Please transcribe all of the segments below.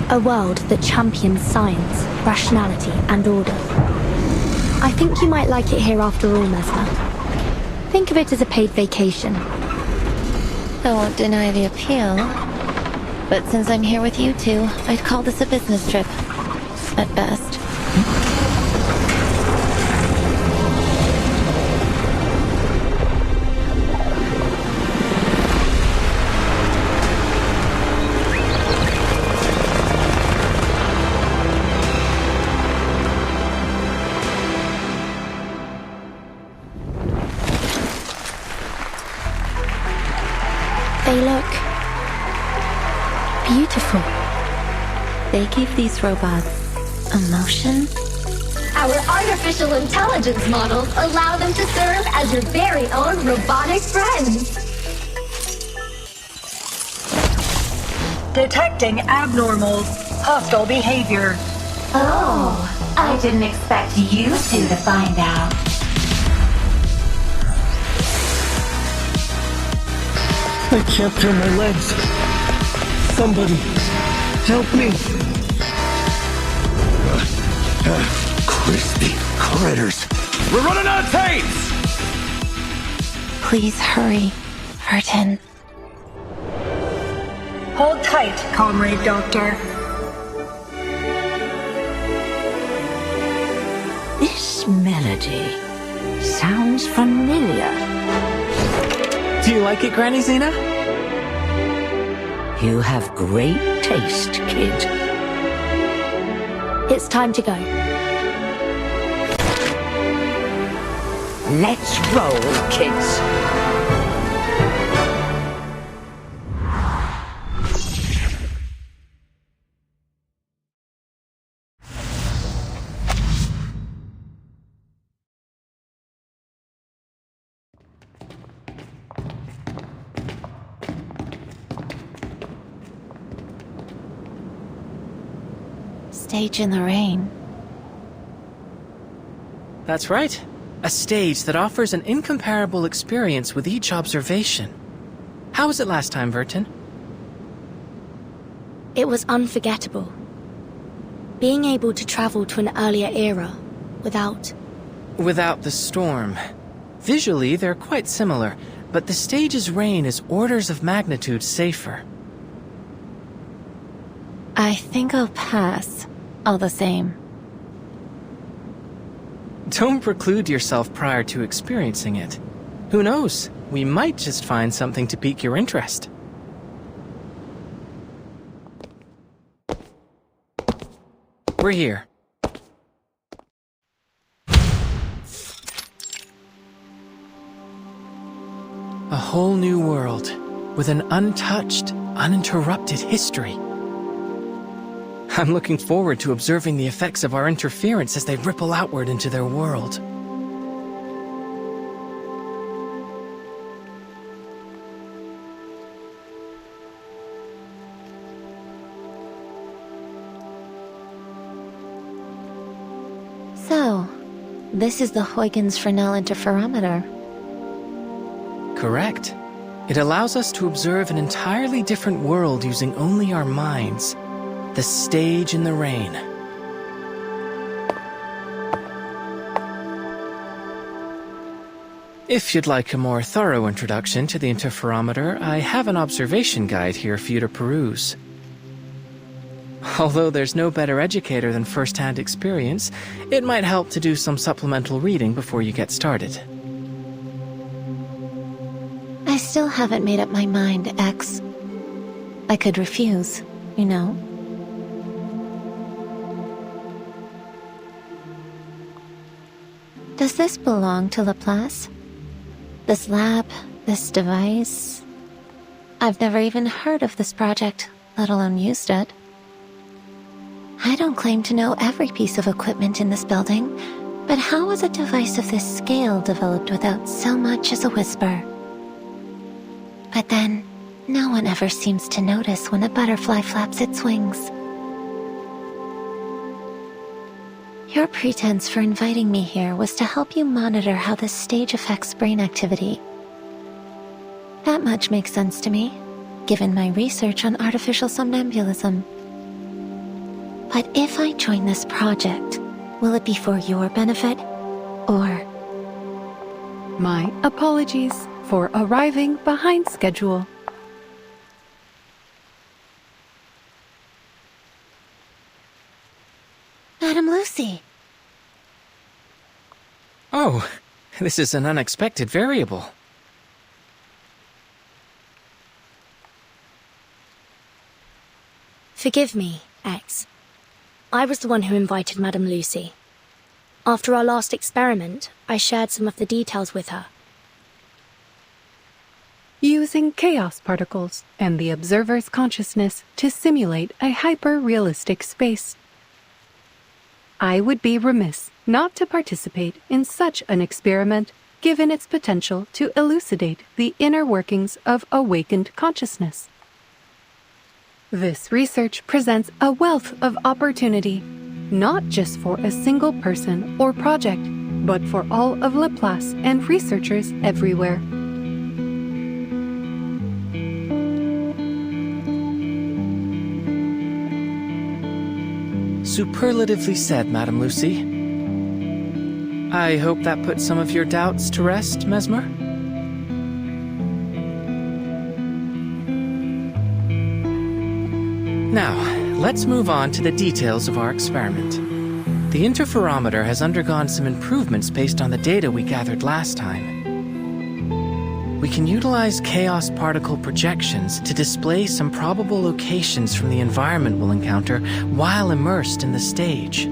A world that champions science, rationality, and order. I think you might like it here after all, Mesmer. Think of it as a paid vacation. I won't deny the appeal. But since I'm here with you two, I'd call this a business trip. At best. They look beautiful. They give these robots emotion. Our artificial intelligence models allow them to serve as your very own robotic friends. Detecting abnormal, hostile behavior. Oh, I didn't expect you two to find out. I can't turn my legs. Somebody, help me. Crispy critters. We're running out of tapes! Please hurry, Vertin. Hold tight, Comrade Doctor. This melody sounds familiar. Do you like it, Granny Xena? You have great taste, kid. It's time to go. Let's roll, kids. Stage in the rain. That's right. A stage that offers an incomparable experience with each observation. How was it last time, Vertin? It was unforgettable. Being able to travel to an earlier era without the storm. Visually, they're quite similar, but the stage's rain is orders of magnitude safer. I think I'll pass, all the same. Don't preclude yourself prior to experiencing it. Who knows? We might just find something to pique your interest. We're here. A whole new world, with an untouched, uninterrupted history. I'm looking forward to observing the effects of our interference as they ripple outward into their world. So, this is the Huygens Fresnel interferometer. Correct. It allows us to observe an entirely different world using only our minds. The stage in the rain. If you'd like a more thorough introduction to the interferometer, I have an observation guide here for you to peruse. Although there's no better educator than first-hand experience, it might help to do some supplemental reading before you get started. I still haven't made up my mind, X. I could refuse, you know. Does this belong to Laplace? This lab, this device? I've never even heard of this project, let alone used it. I don't claim to know every piece of equipment in this building, but how was a device of this scale developed without so much as a whisper? But then, no one ever seems to notice when a butterfly flaps its wings. Your pretense for inviting me here was to help you monitor how this stage affects brain activity. That much makes sense to me, given my research on artificial somnambulism. But if I join this project, will it be for your benefit, or... My apologies for arriving behind schedule. Madam Lucy! Oh, this is an unexpected variable. Forgive me, X. I was the one who invited Madame Lucy. After our last experiment, I shared some of the details with her. Using chaos particles and the observer's consciousness to simulate a hyper-realistic space. I would be remiss not to participate in such an experiment, given its potential to elucidate the inner workings of awakened consciousness. This research presents a wealth of opportunity, not just for a single person or project, but for all of Laplace and researchers everywhere. Superlatively said, Madam Lucy. I hope that puts some of your doubts to rest, Mesmer? Now, let's move on to the details of our experiment. The interferometer has undergone some improvements based on the data we gathered last time. We can utilize chaos particle projections to display some probable locations from the environment we'll encounter while immersed in the stage.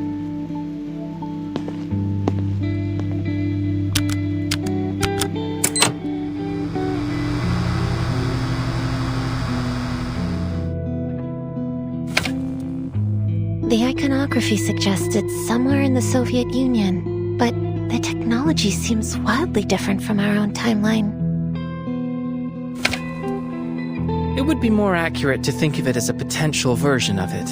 The iconography suggests it's somewhere in the Soviet Union, but the technology seems wildly different from our own timeline. It would be more accurate to think of it as a potential version of it.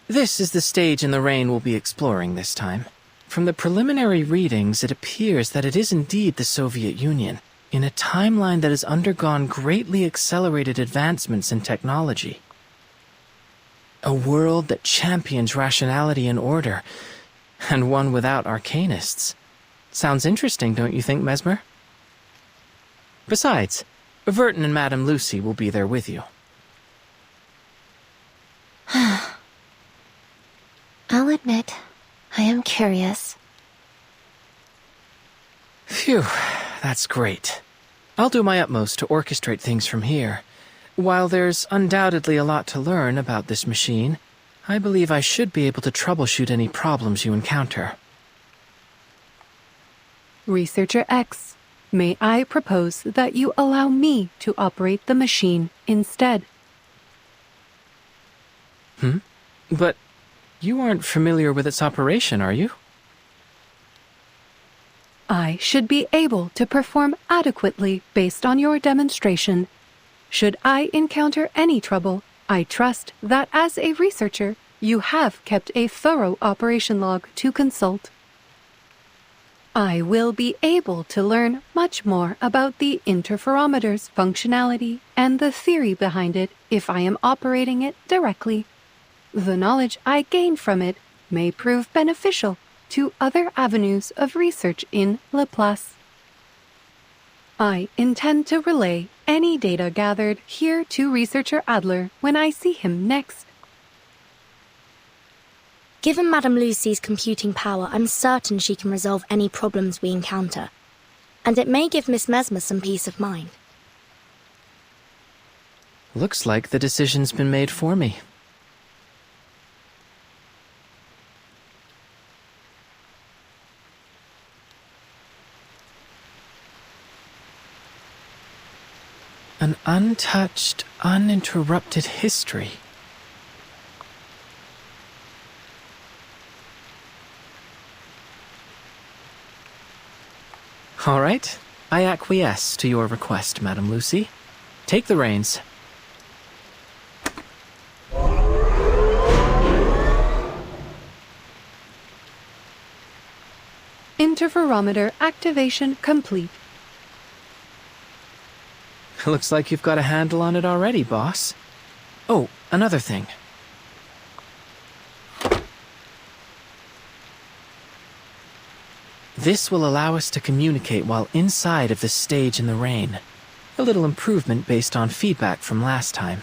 This is the stage in the rain we'll be exploring this time. From the preliminary readings, it appears that it is indeed the Soviet Union, in a timeline that has undergone greatly accelerated advancements in technology. A world that champions rationality and order, and one without arcanists. Sounds interesting, don't you think, Mesmer? Besides, Verton and Madame Lucy will be there with you. I'll admit, I am curious. Phew, that's great. I'll do my utmost to orchestrate things from here. While there's undoubtedly a lot to learn about this machine, I believe I should be able to troubleshoot any problems you encounter. Researcher X, may I propose that you allow me to operate the machine instead? But you aren't familiar with its operation, are you? I should be able to perform adequately based on your demonstration. Should I encounter any trouble, I trust that as a researcher, you have kept a thorough operation log to consult. I will be able to learn much more about the interferometer's functionality and the theory behind it if I am operating it directly. The knowledge I gain from it may prove beneficial to other avenues of research in Laplace. I intend to relay any data gathered here to Researcher Adler when I see him next. Given Madame Lucy's computing power, I'm certain she can resolve any problems we encounter. And it may give Miss Mesmer some peace of mind. Looks like the decision's been made for me. An untouched, uninterrupted history. All right, I acquiesce to your request, Madame Lucy. Take the reins. Interferometer activation complete. Looks like you've got a handle on it already, boss. Oh, another thing. This will allow us to communicate while inside of the stage in the rain. A little improvement based on feedback from last time.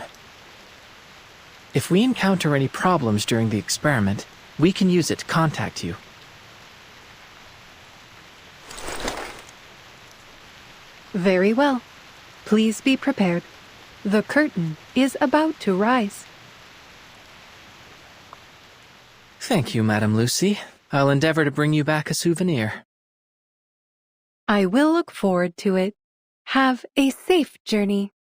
If we encounter any problems during the experiment, we can use it to contact you. Very well. Please be prepared. The curtain is about to rise. Thank you, Madame Lucy. I'll endeavor to bring you back a souvenir. I will look forward to it. Have a safe journey.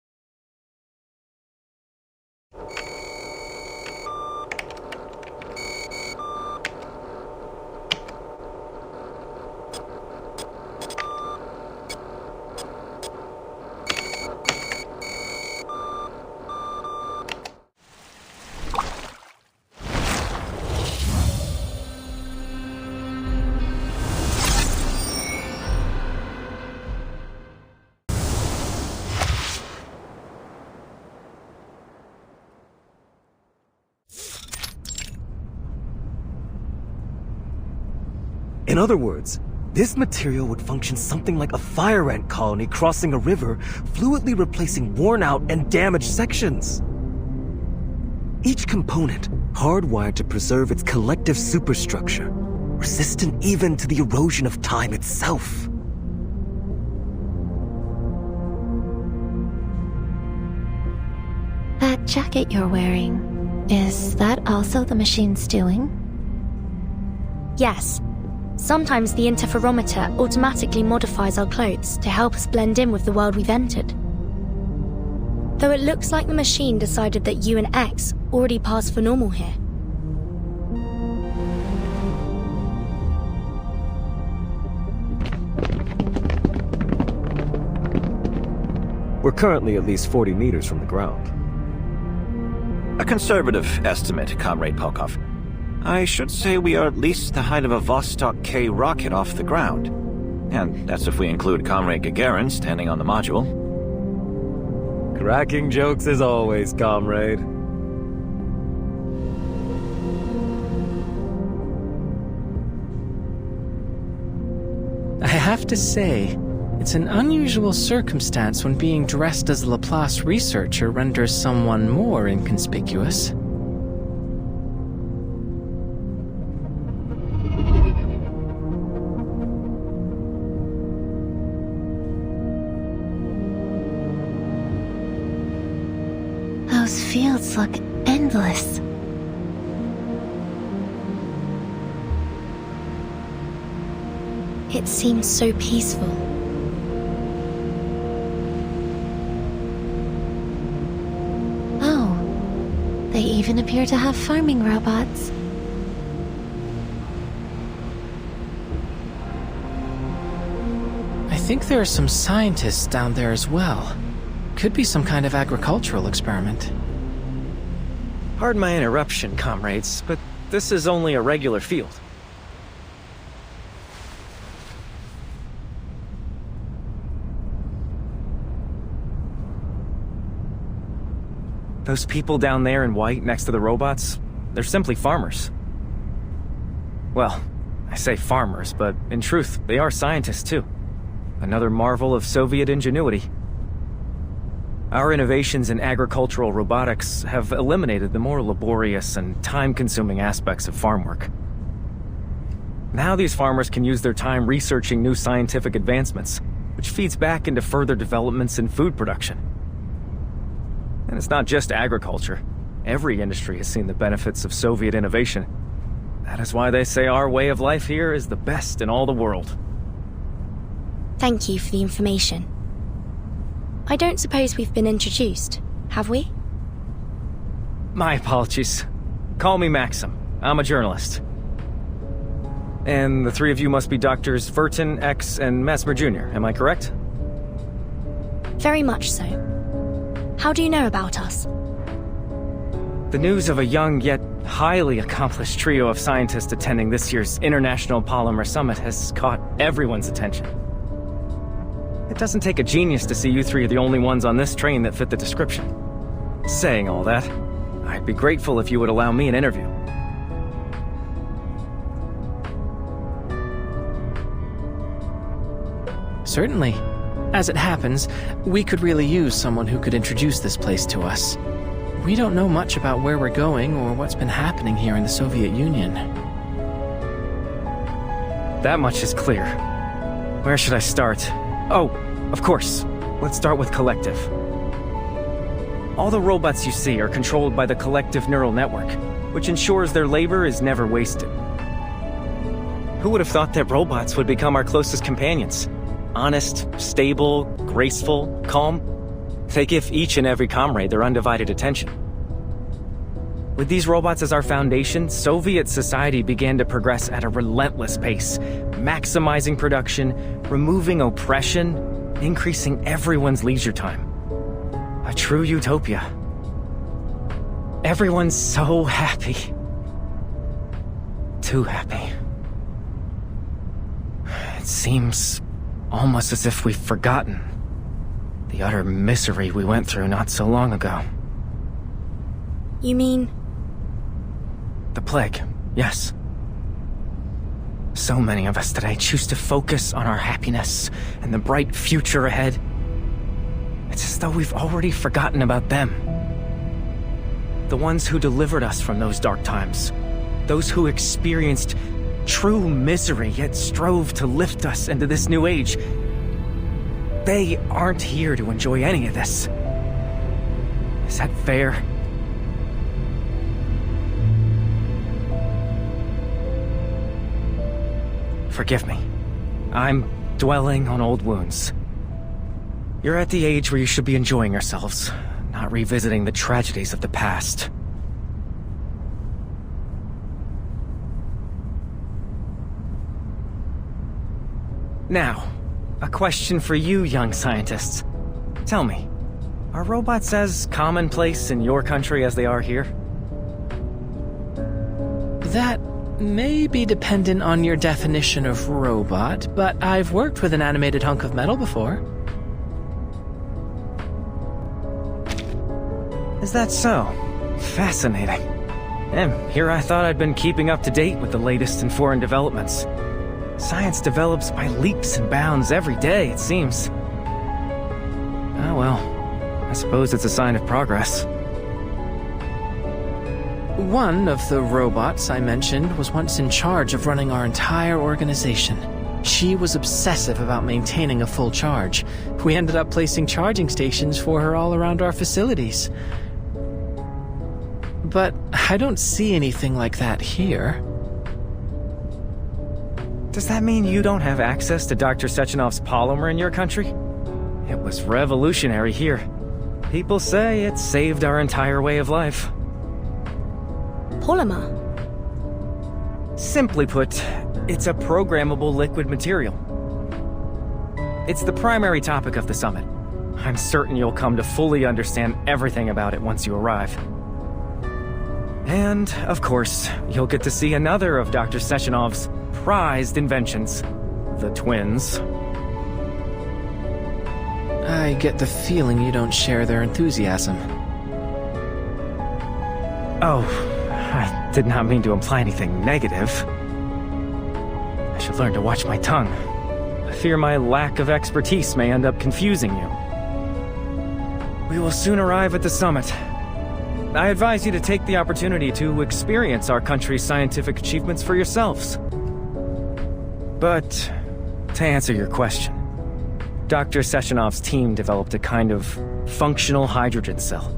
In other words, this material would function something like a fire ant colony crossing a river, fluidly replacing worn-out and damaged sections. Each component hardwired to preserve its collective superstructure, resistant even to the erosion of time itself. That jacket you're wearing, is that also the machine's doing? Yes. Sometimes the interferometer automatically modifies our clothes to help us blend in with the world we've entered. Though it looks like the machine decided that you and X already passed for normal here. We're currently at least 40 meters from the ground. A conservative estimate, Comrade Polkov. I should say we are at least the height of a Vostok K rocket off the ground. And that's if we include Comrade Gagarin standing on the module. Cracking jokes as always, comrade. I have to say, it's an unusual circumstance when being dressed as a Laplace researcher renders someone more inconspicuous. Those fields look endless. It seems so peaceful. Oh, they even appear to have farming robots. I think there are some scientists down there as well. Could be some kind of agricultural experiment. Pardon my interruption, comrades, but this is only a regular field. Those people down there in white next to the robots, they're simply farmers. Well, I say farmers, but in truth, they are scientists too. Another marvel of Soviet ingenuity. Our innovations in agricultural robotics have eliminated the more laborious and time-consuming aspects of farm work. Now these farmers can use their time researching new scientific advancements, which feeds back into further developments in food production. And it's not just agriculture. Every industry has seen the benefits of Soviet innovation. That is why they say our way of life here is the best in all the world. Thank you for the information. I don't suppose we've been introduced, have we? My apologies. Call me Maxim. I'm a journalist. And the three of you must be Doctors Verton, X, and Mesmer Jr., am I correct? Very much so. How do you know about us? The news of a young yet highly accomplished trio of scientists attending this year's International Polymer Summit has caught everyone's attention. It doesn't take a genius to see you three are the only ones on this train that fit the description. Saying all that, I'd be grateful if you would allow me an interview. Certainly. As it happens, we could really use someone who could introduce this place to us. We don't know much about where we're going or what's been happening here in the Soviet Union. That much is clear. Where should I start? Oh, of course. Let's start with Collective. All the robots you see are controlled by the Collective neural network, which ensures their labor is never wasted. Who would have thought that robots would become our closest companions? Honest, stable, graceful, calm. They give each and every comrade their undivided attention. With these robots as our foundation, Soviet society began to progress at a relentless pace, maximizing production, removing oppression, increasing everyone's leisure time. A true utopia. Everyone's so happy. Too happy. It seems almost as if we've forgotten the utter misery we went through not so long ago. You mean? The plague, yes. So many of us today choose to focus on our happiness and the bright future ahead. It's as though we've already forgotten about them. The ones who delivered us from those dark times. Those who experienced true misery yet strove to lift us into this new age. They aren't here to enjoy any of this. Is that fair? Forgive me. I'm dwelling on old wounds. You're at the age where you should be enjoying yourselves, not revisiting the tragedies of the past. Now, a question for you young scientists. Tell me, are robots as commonplace in your country as they are here? That may be dependent on your definition of robot, but I've worked with an animated hunk of metal before. Is that so? Fascinating. And here I thought I'd been keeping up to date with the latest in foreign developments. Science develops by leaps and bounds every day, it seems. Ah well, I suppose it's a sign of progress. One of the robots I mentioned was once in charge of running our entire organization. She was obsessive about maintaining a full charge. We ended up placing charging stations for her all around our facilities. But I don't see anything like that here. Does that mean you don't have access to Dr. Sechenov's polymer in your country? It was revolutionary here. People say it saved our entire way of life. Polymer? Simply put, it's a programmable liquid material. It's the primary topic of the summit. I'm certain you'll come to fully understand everything about it once you arrive. And, of course, you'll get to see another of Dr. Sechenov's prized inventions, the twins. I get the feeling you don't share their enthusiasm. Oh, I did not mean to imply anything negative. I should learn to watch my tongue. I fear my lack of expertise may end up confusing you. We will soon arrive at the summit. I advise you to take the opportunity to experience our country's scientific achievements for yourselves. But, to answer your question, Dr. Sechenov's team developed a kind of functional hydrogen cell.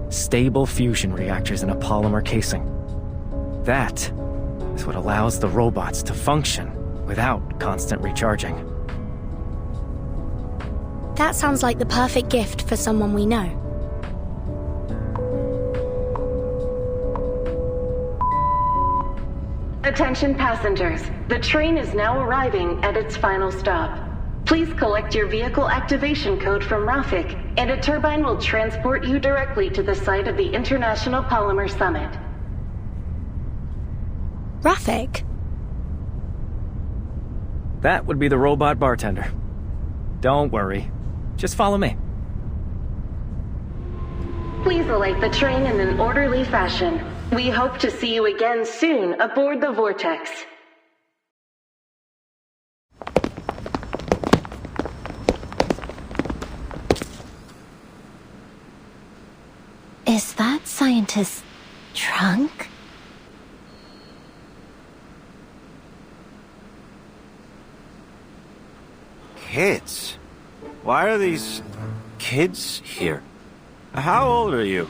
Stable fusion reactors in a polymer casing. That is what allows the robots to function without constant recharging. That sounds like the perfect gift for someone we know. Attention passengers, the train is now arriving at its final stop. Please collect your vehicle activation code from Rafik, and a turbine will transport you directly to the site of the International Polymer Summit. Rafik? That would be the robot bartender. Don't worry. Just follow me. Please alight the train in an orderly fashion. We hope to see you again soon aboard the Vortex. Is that scientist's trunk? Kids? Why are these kids here? How old are you?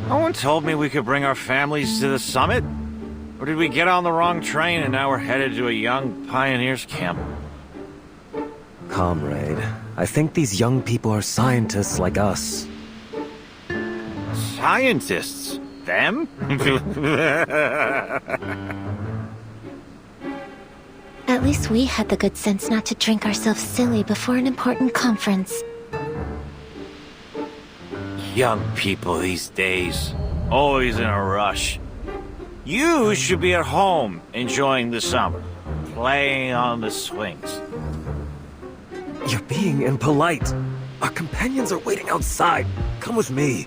No one told me we could bring our families to the summit. Or did we get on the wrong train and now we're headed to a young pioneers camp? Comrade, I think these young people are scientists like us. Scientists? Them? At least we had the good sense not to drink ourselves silly before an important conference. Young people these days, always in a rush. You should be at home, enjoying the summer, playing on the swings. You're being impolite. Our companions are waiting outside. Come with me.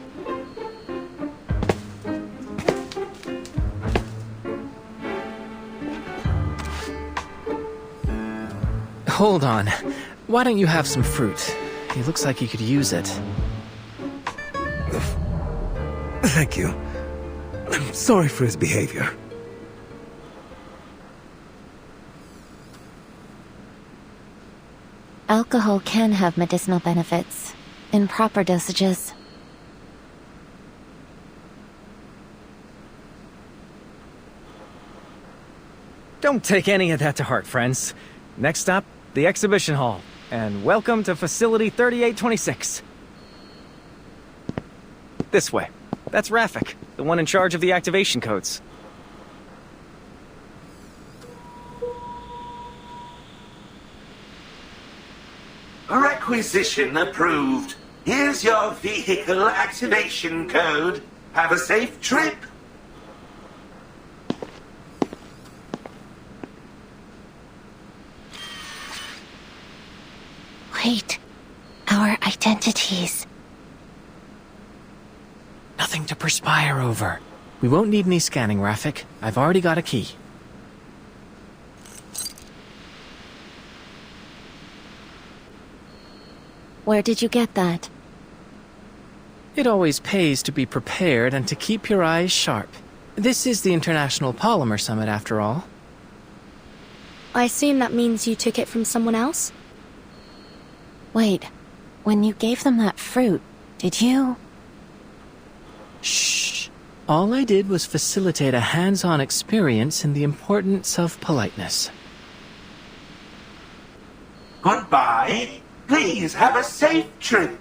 Hold on. Why don't you have some fruit? He looks like he could use it. Thank you. I'm sorry for his behavior. Alcohol can have medicinal benefits, in proper dosages. Don't take any of that to heart, friends. Next stop, the exhibition hall. And welcome to Facility 3826. This way. That's Rafik, the one in charge of the activation codes. Requisition approved. Here's your vehicle activation code. Have a safe trip. Wait. Our identities. Nothing to perspire over. We won't need any scanning, Rafik. I've already got a key. Where did you get that? It always pays to be prepared and to keep your eyes sharp. This is the International Polymer Summit, after all. I assume that means you took it from someone else? Wait, when you gave them that fruit, did you... Shh. All I did was facilitate a hands-on experience in the importance of politeness. Goodbye. Please have a safe trip.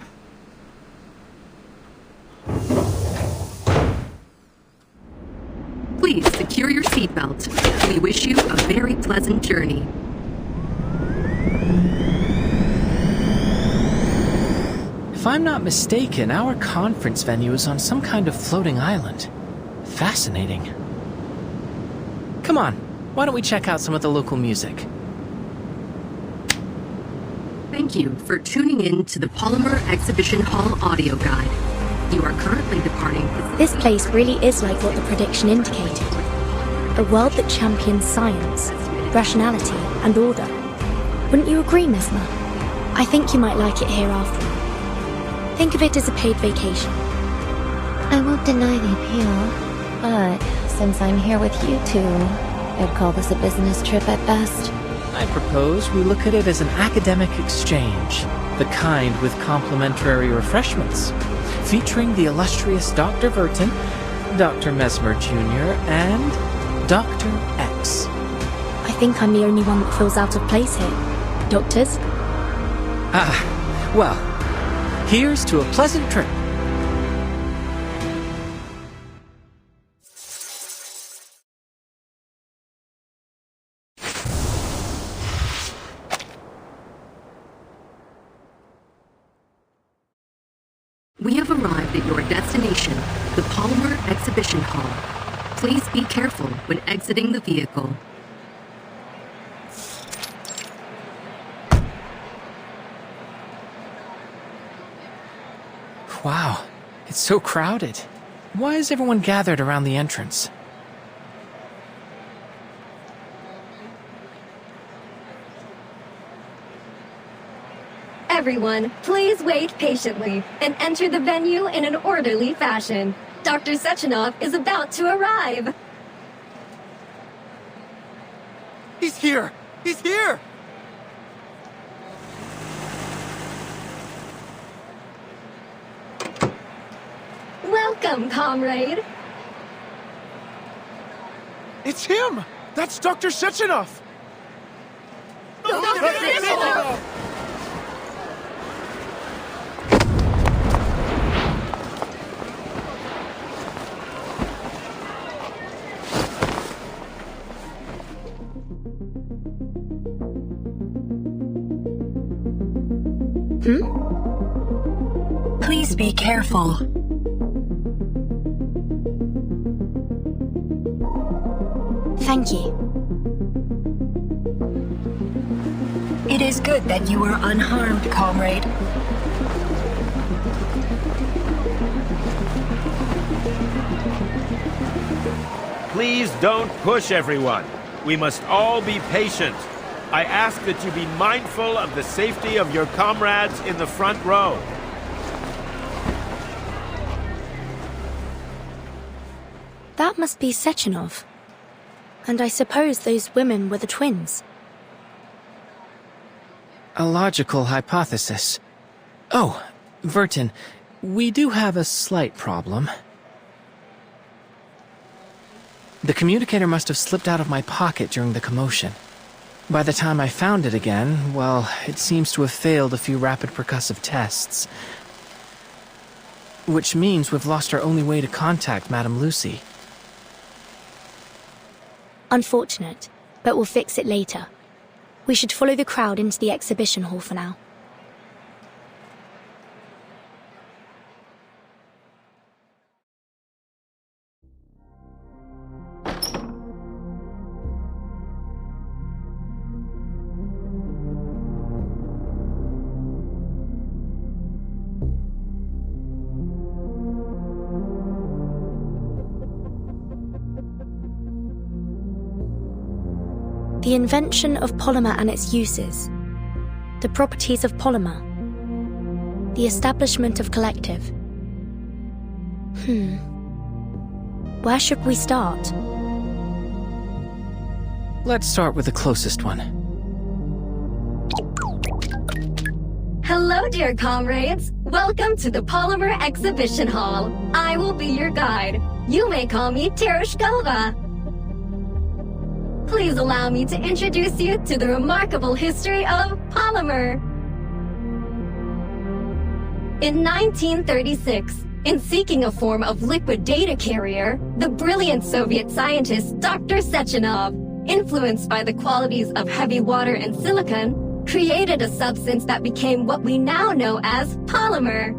Please secure your seatbelt. We wish you a very pleasant journey. If I'm not mistaken, our conference venue is on some kind of floating island. Fascinating. Come on, why don't we check out some of the local music? Thank you for tuning in to the Polymer Exhibition Hall audio guide. You are currently departing... This place really is like what the prediction indicated. A world that champions science, rationality, and order. Wouldn't you agree, Mesmer? I think you might like it here after all. Think of it as a paid vacation. I won't deny the appeal, but since I'm here with you two, I'd call this a business trip at best. I propose we look at it as an academic exchange, the kind with complimentary refreshments, featuring the illustrious Dr. Verton, Dr. Mesmer Jr., and Dr. X. I think I'm the only one that feels out of place here. Doctors? Well, here's to a pleasant trip. We have arrived at your destination, the Polymer Exhibition Hall. Please be careful when exiting the vehicle. Wow, it's so crowded. Why is everyone gathered around the entrance? Everyone, please wait patiently and enter the venue in an orderly fashion. Dr. Sechenov is about to arrive. He's here! He's here! Welcome, comrade. It's him! That's Dr. Sechenov! Dr. Sechenov! Please be careful. Thank you. It is good that you were unharmed, comrade. Please don't push everyone. We must all be patient. I ask that you be mindful of the safety of your comrades in the front row. That must be Sechenov. And I suppose those women were the twins. A logical hypothesis. Oh, Vertin, we do have a slight problem. The communicator must have slipped out of my pocket during the commotion. By the time I found it again, well, it seems to have failed a few rapid percussive tests. Which means we've lost our only way to contact Madame Lucy. Unfortunate, but we'll fix it later. We should follow the crowd into the exhibition hall for now. The invention of polymer and its uses, the properties of polymer, the establishment of collective. Where should we start? Let's start with the closest one. Hello, dear comrades. Welcome to the Polymer Exhibition Hall. I will be your guide. You may call me Terushkova. Please allow me to introduce you to the remarkable history of polymer. In 1936, in seeking a form of liquid data carrier, the brilliant Soviet scientist Dr. Sechenov, influenced by the qualities of heavy water and silicon, created a substance that became what we now know as polymer.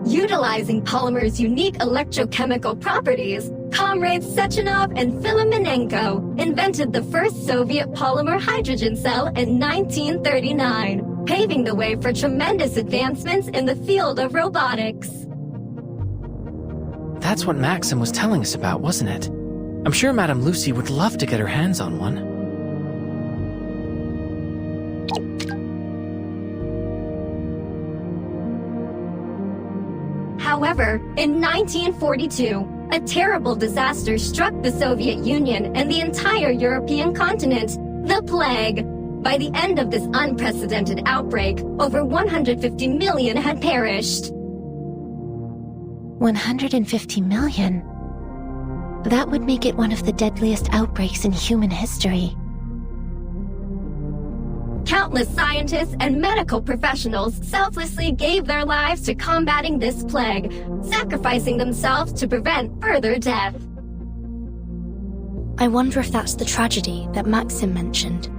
Utilizing polymer's unique electrochemical properties, comrades Sechenov and Filimenko invented the first Soviet polymer hydrogen cell in 1939, paving the way for tremendous advancements in the field of robotics. That's what Maxim was telling us about, wasn't it? I'm sure Madame Lucy would love to get her hands on one. However, in 1942, a terrible disaster struck the Soviet Union and the entire European continent, the plague. By the end of this unprecedented outbreak, over 150 million had perished. 150 million? That would make it one of the deadliest outbreaks in human history. Countless scientists and medical professionals selflessly gave their lives to combating this plague, sacrificing themselves to prevent further death. I wonder if that's the tragedy that Maxim mentioned.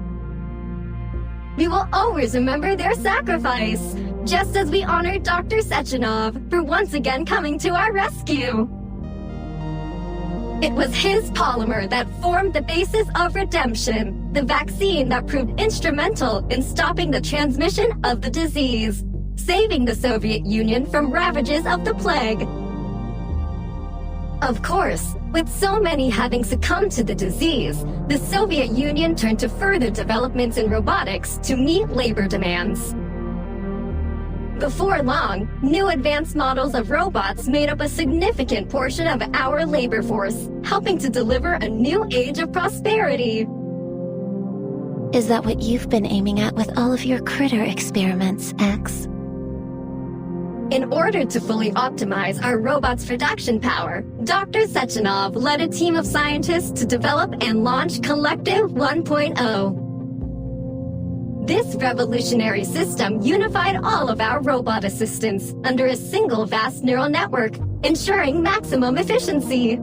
We will always remember their sacrifice, just as we honored Dr. Sechenov for once again coming to our rescue. It was his polymer that formed the basis of redemption, the vaccine that proved instrumental in stopping the transmission of the disease. saving the Soviet Union from ravages of the plague. Of course, with so many having succumbed to the disease, the Soviet Union turned to further developments in robotics to meet labor demands. Before long, new advanced models of robots made up a significant portion of our labor force, helping to deliver a new age of prosperity. Is that what you've been aiming at with all of your critter experiments, X? In order to fully optimize our robot's production power, Dr. Sechenov led a team of scientists to develop and launch Collective 1.0. This revolutionary system unified all of our robot assistants under a single vast neural network, ensuring maximum efficiency.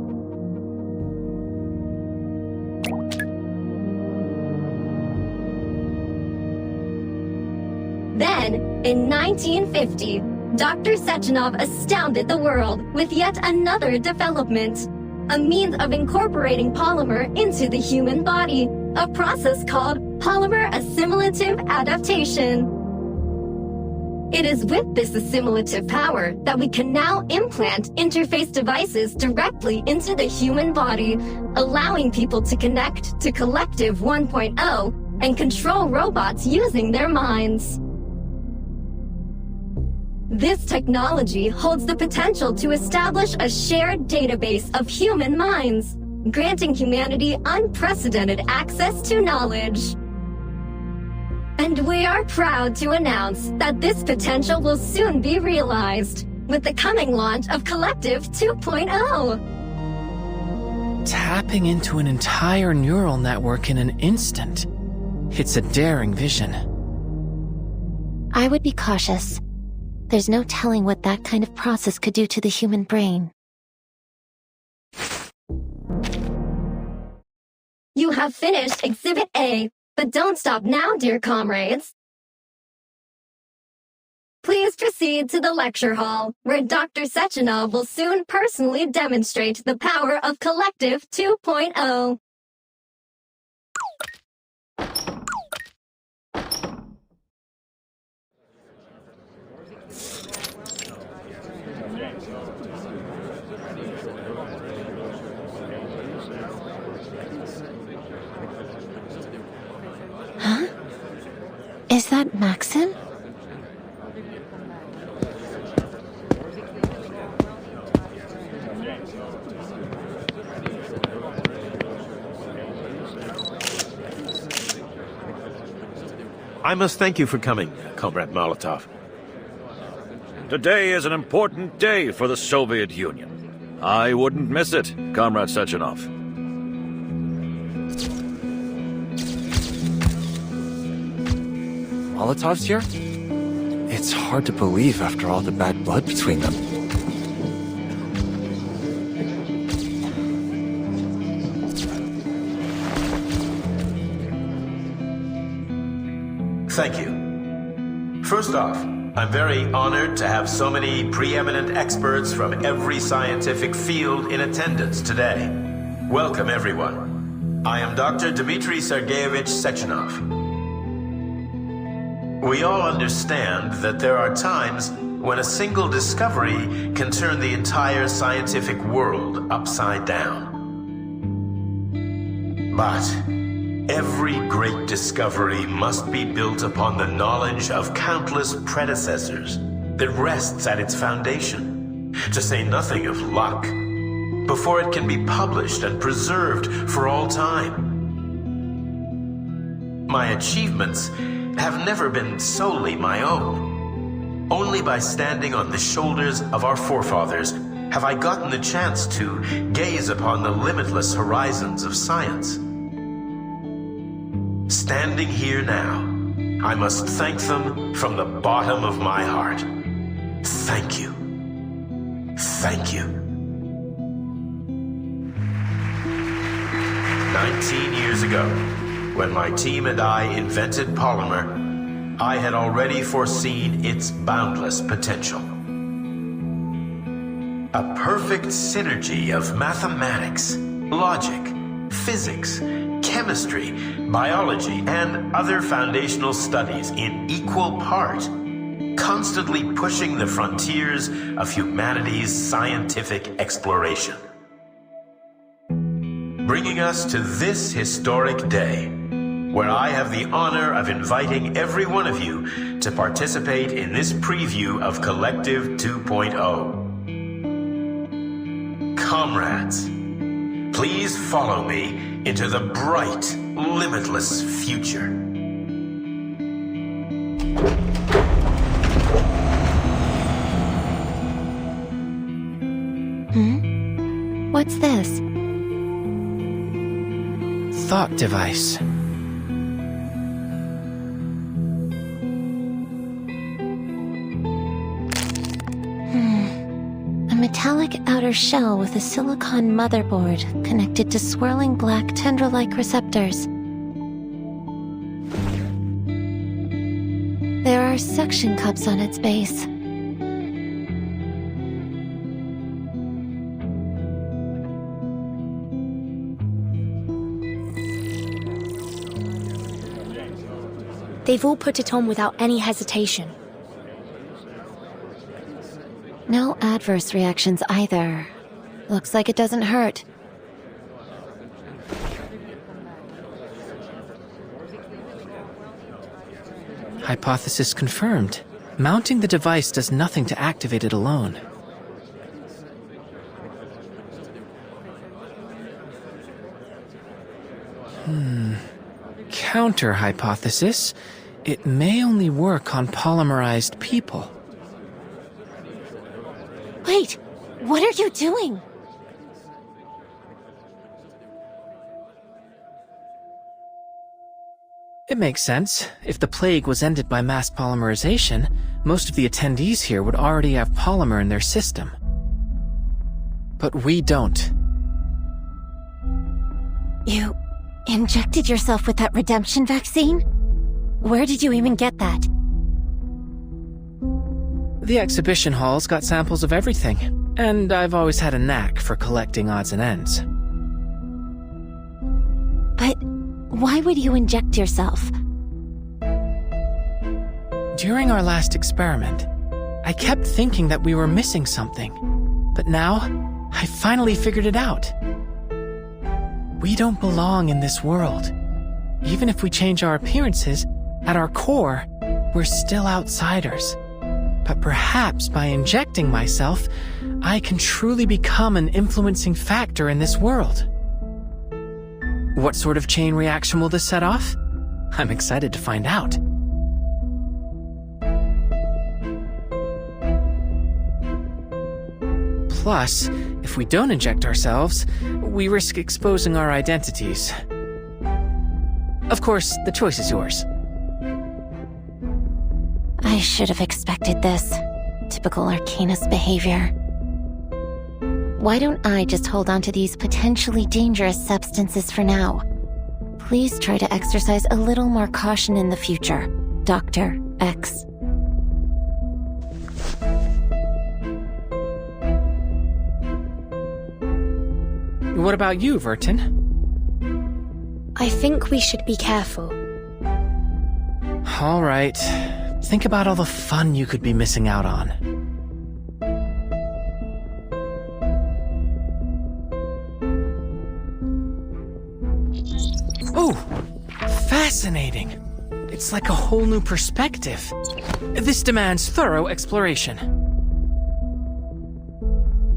Then, in 1950, Dr. Sechenov astounded the world with yet another development, a means of incorporating polymer into the human body, a process called polymer assimilative adaptation. It is with this assimilative power that we can now implant interface devices directly into the human body, allowing people to connect to Collective 1.0 and control robots using their minds. This technology holds the potential to establish a shared database of human minds, granting humanity unprecedented access to knowledge. And we are proud to announce that this potential will soon be realized with the coming launch of Collective 2.0. Tapping into an entire neural network in an instant. It's a daring vision. I would be cautious. There's no telling what that kind of process could do to the human brain. You have finished Exhibit A, but don't stop now, dear comrades. Please proceed to the lecture hall, where Dr. Sechenov will soon personally demonstrate the power of Collective 2.0. Huh? Is that Maxim? I must thank you for coming, Comrade Molotov. Today is an important day for the Soviet Union. I wouldn't miss it, Comrade Sechenov. Molotov's here? It's hard to believe after all the bad blood between them. Thank you. First off, I'm very honored to have so many preeminent experts from every scientific field in attendance today. Welcome, everyone. I am Dr. Dmitry Sergeyevich Sechenov. We all understand that there are times when a single discovery can turn the entire scientific world upside down. But every great discovery must be built upon the knowledge of countless predecessors that rests at its foundation, to say nothing of luck, before it can be published and preserved for all time. My achievements have never been solely my own. Only by standing on the shoulders of our forefathers have I gotten the chance to gaze upon the limitless horizons of science. Standing here now, I must thank them from the bottom of my heart. Thank you. Thank you. 19 years ago, when my team and I invented polymer, I had already foreseen its boundless potential. A perfect synergy of mathematics, logic, physics, chemistry, biology, and other foundational studies in equal part constantly pushing the frontiers of humanity's scientific exploration. Bringing us to this historic day, where I have the honor of inviting every one of you to participate in this preview of Collective 2.0. Comrades, please follow me into the bright, limitless future. What's this? Thought device. A metallic outer shell with a silicon motherboard connected to swirling black tendril-like receptors. There are suction cups on its base. They've all put it on without any hesitation. No adverse reactions either. Looks like it doesn't hurt. Hypothesis confirmed. Mounting the device does nothing to activate it alone. Counter-hypothesis. It may only work on polymerized people. Wait! What are you doing? It makes sense. If the plague was ended by mass polymerization, most of the attendees here would already have polymer in their system. But we don't. You injected yourself with that redemption vaccine? Where did you even get that? The exhibition hall's got samples of everything, and I've always had a knack for collecting odds and ends. But why would you inject yourself? During our last experiment, I kept thinking that we were missing something, but now I finally figured it out. We don't belong in this world. Even if we change our appearances, at our core, we're still outsiders. But perhaps by injecting myself, I can truly become an influencing factor in this world. What sort of chain reaction will this set off? I'm excited to find out. Plus, if we don't inject ourselves, we risk exposing our identities. Of course, the choice is yours. I should have expected this. Typical Arcanist behavior. Why don't I just hold on to these potentially dangerous substances for now? Please try to exercise a little more caution in the future, Dr. X. What about you, Vertin? I think we should be careful. All right. Think about all the fun you could be missing out on. Oh, fascinating. It's like a whole new perspective. This demands thorough exploration.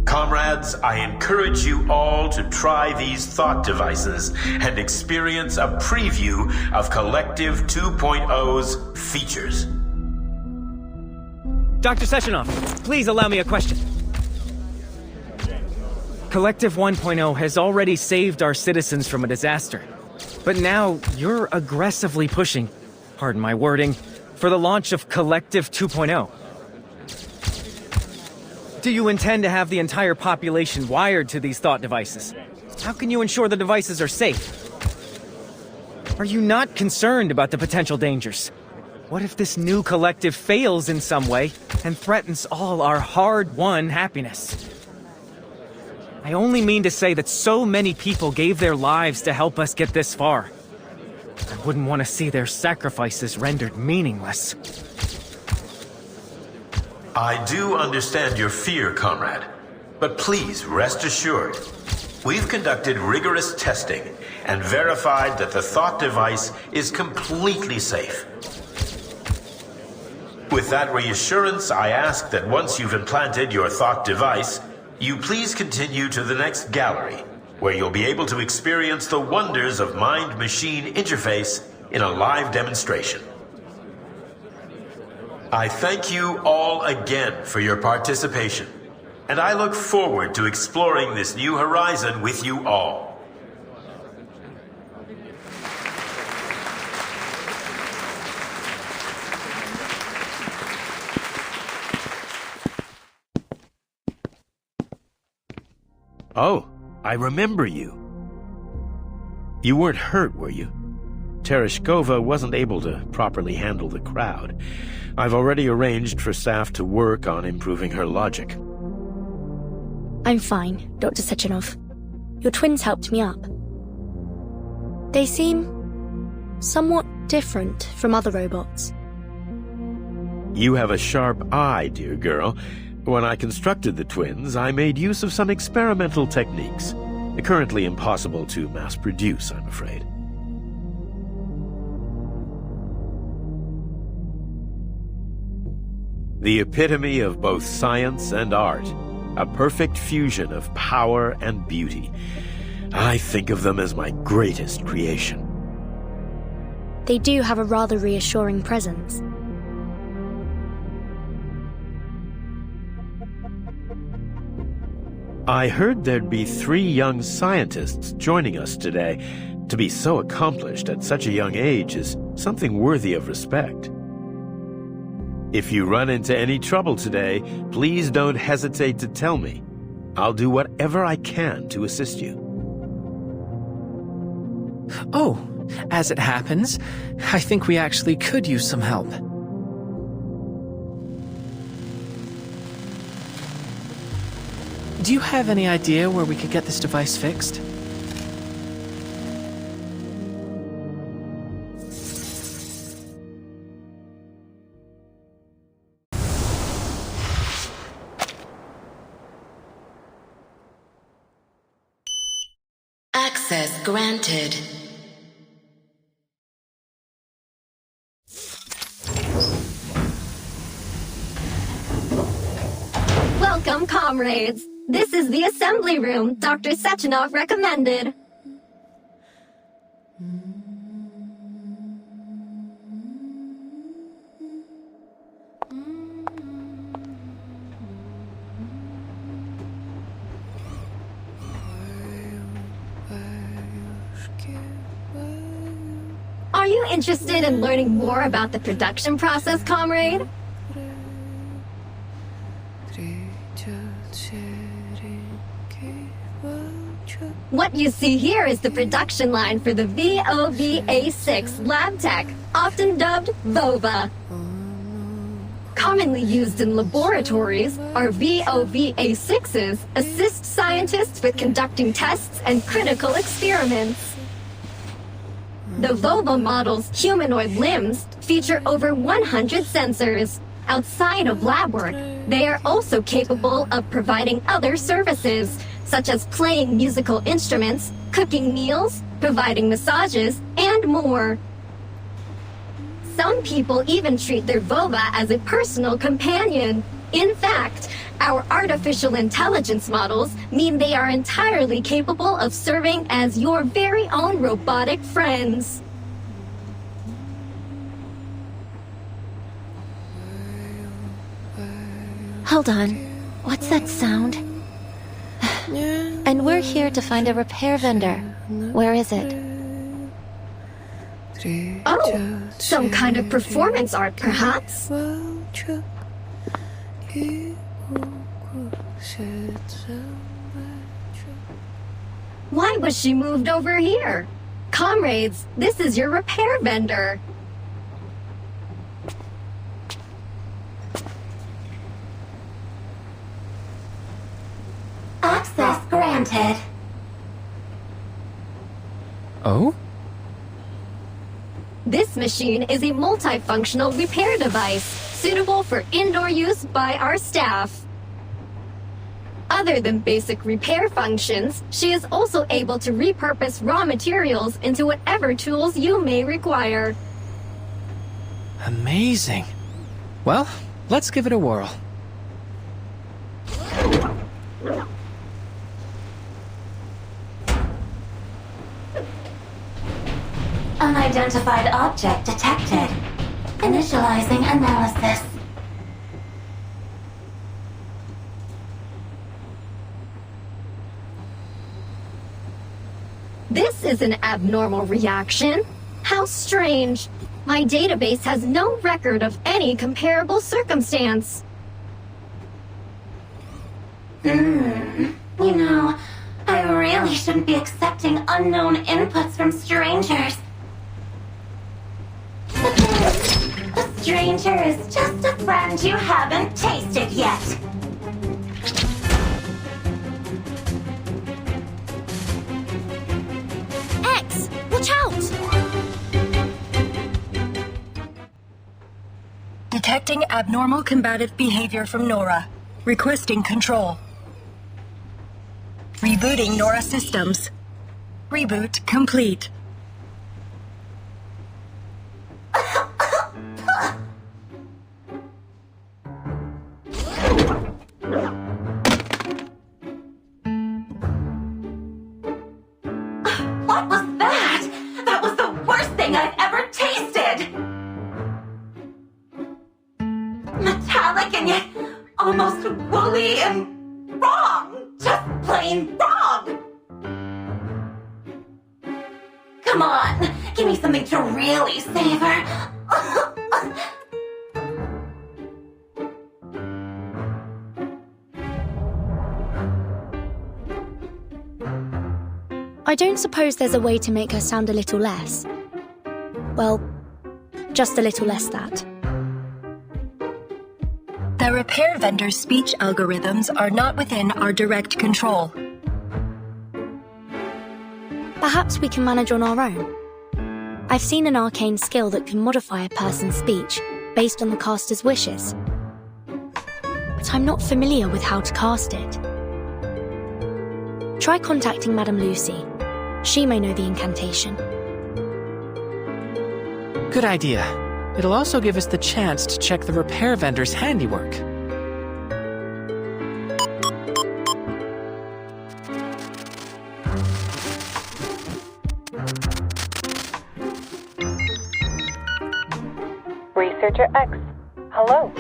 Comrades, I encourage you all to try these thought devices and experience a preview of Collective 2.0's features. Dr. Sechenov, please allow me a question. Collective 1.0 has already saved our citizens from a disaster. But now you're aggressively pushing, pardon my wording, for the launch of Collective 2.0. Do you intend to have the entire population wired to these thought devices? How can you ensure the devices are safe? Are you not concerned about the potential dangers? What if this new collective fails in some way and threatens all our hard-won happiness? I only mean to say that so many people gave their lives to help us get this far. I wouldn't want to see their sacrifices rendered meaningless. I do understand your fear, comrade. But please rest assured, we've conducted rigorous testing and verified that the thought device is completely safe. With that reassurance, I ask that once you've implanted your thought device, you please continue to the next gallery, where you'll be able to experience the wonders of mind-machine interface in a live demonstration. I thank you all again for your participation, and I look forward to exploring this new horizon with you all. Oh, I remember you. You weren't hurt, were you? Tereshkova wasn't able to properly handle the crowd. I've already arranged for staff to work on improving her logic. I'm fine, Dr. Sechenov. Your twins helped me up. They seem somewhat different from other robots. You have a sharp eye, dear girl. When I constructed the twins, I made use of some experimental techniques. Currently impossible to mass-produce, I'm afraid. The epitome of both science and art. A perfect fusion of power and beauty. I think of them as my greatest creation. They do have a rather reassuring presence. I heard there'd be 3 young scientists joining us today. To be so accomplished at such a young age is something worthy of respect. If you run into any trouble today, please don't hesitate to tell me. I'll do whatever I can to assist you. Oh, as it happens, I think we actually could use some help. Do you have any idea where we could get this device fixed? Access granted. Welcome, comrades. This is the assembly room Dr. Sechenov recommended. Are you interested in learning more about the production process, comrade? What you see here is the production line for the VOVA6 lab tech, often dubbed VOVA. Commonly used in laboratories, our VOVA6s assist scientists with conducting tests and critical experiments. The VOVA model's humanoid limbs feature over 100 sensors. Outside of lab work, they are also capable of providing other services, such as playing musical instruments, cooking meals, providing massages, and more. Some people even treat their VOVA as a personal companion. In fact, our artificial intelligence models mean they are entirely capable of serving as your very own robotic friends. Hold on. What's that sound? And we're here to find a repair vendor. Where is it? Oh, some kind of performance art, perhaps? Why was she moved over here? Comrades, this is your repair vendor. Access granted. Oh? This machine is a multifunctional repair device, suitable for indoor use by our staff. Other than basic repair functions, she is also able to repurpose raw materials into whatever tools you may require. Amazing. Well, let's give it a whirl. Unidentified object detected. Initializing analysis. This is an abnormal reaction. How strange. My database has no record of any comparable circumstance. You know, I really shouldn't be accepting unknown inputs from strangers. But then, a stranger is just a friend you haven't tasted yet. X! Watch out! Detecting abnormal combative behavior from Nora. Requesting control. Rebooting Nora systems. Reboot complete. What was that? That was the worst thing I've ever tasted! Metallic and yet almost woolly and wrong! Just plain wrong! Come on, give me something to really savor. I don't suppose there's a way to make her sound a little less. Well, just a little less that. The repair vendor's speech algorithms are not within our direct control. Perhaps we can manage on our own. I've seen an arcane skill that can modify a person's speech based on the caster's wishes. But I'm not familiar with how to cast it. Try contacting Madame Lucy. She may know the incantation. Good idea. It'll also give us the chance to check the repair vendor's handiwork. Researcher X, hello.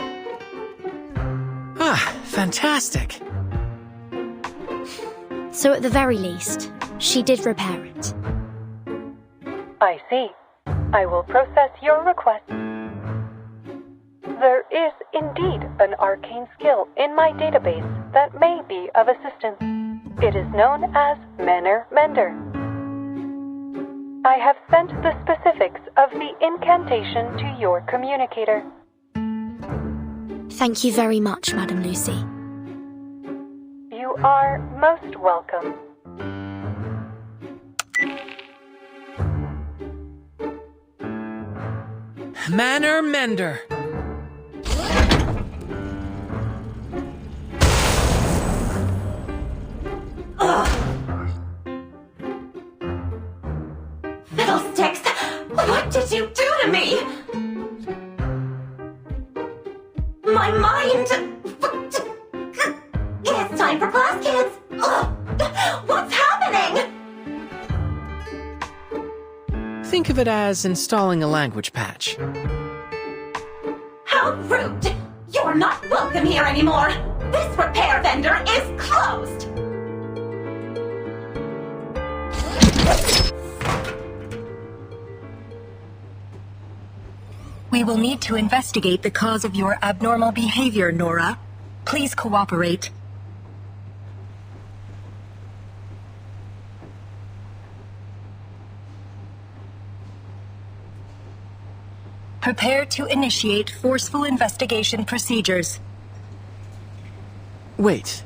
Ah, fantastic. So at the very least, she did repair it. I see. I will process your request. There is indeed an arcane skill in my database that may be of assistance. It is known as Manner Mender. I have sent the specifics of the incantation to your communicator. Thank you very much, Madame Lucy. You are most welcome. Manner Mender. Fiddlesticks! What did you do to me? My mind... It's time for class, kids! What's happening? Think of it as installing a language patch. How rude! You're not welcome here anymore! This repair vendor is closed! We will need to investigate the cause of your abnormal behavior, Nora. Please cooperate. Prepare to initiate forceful investigation procedures. Wait.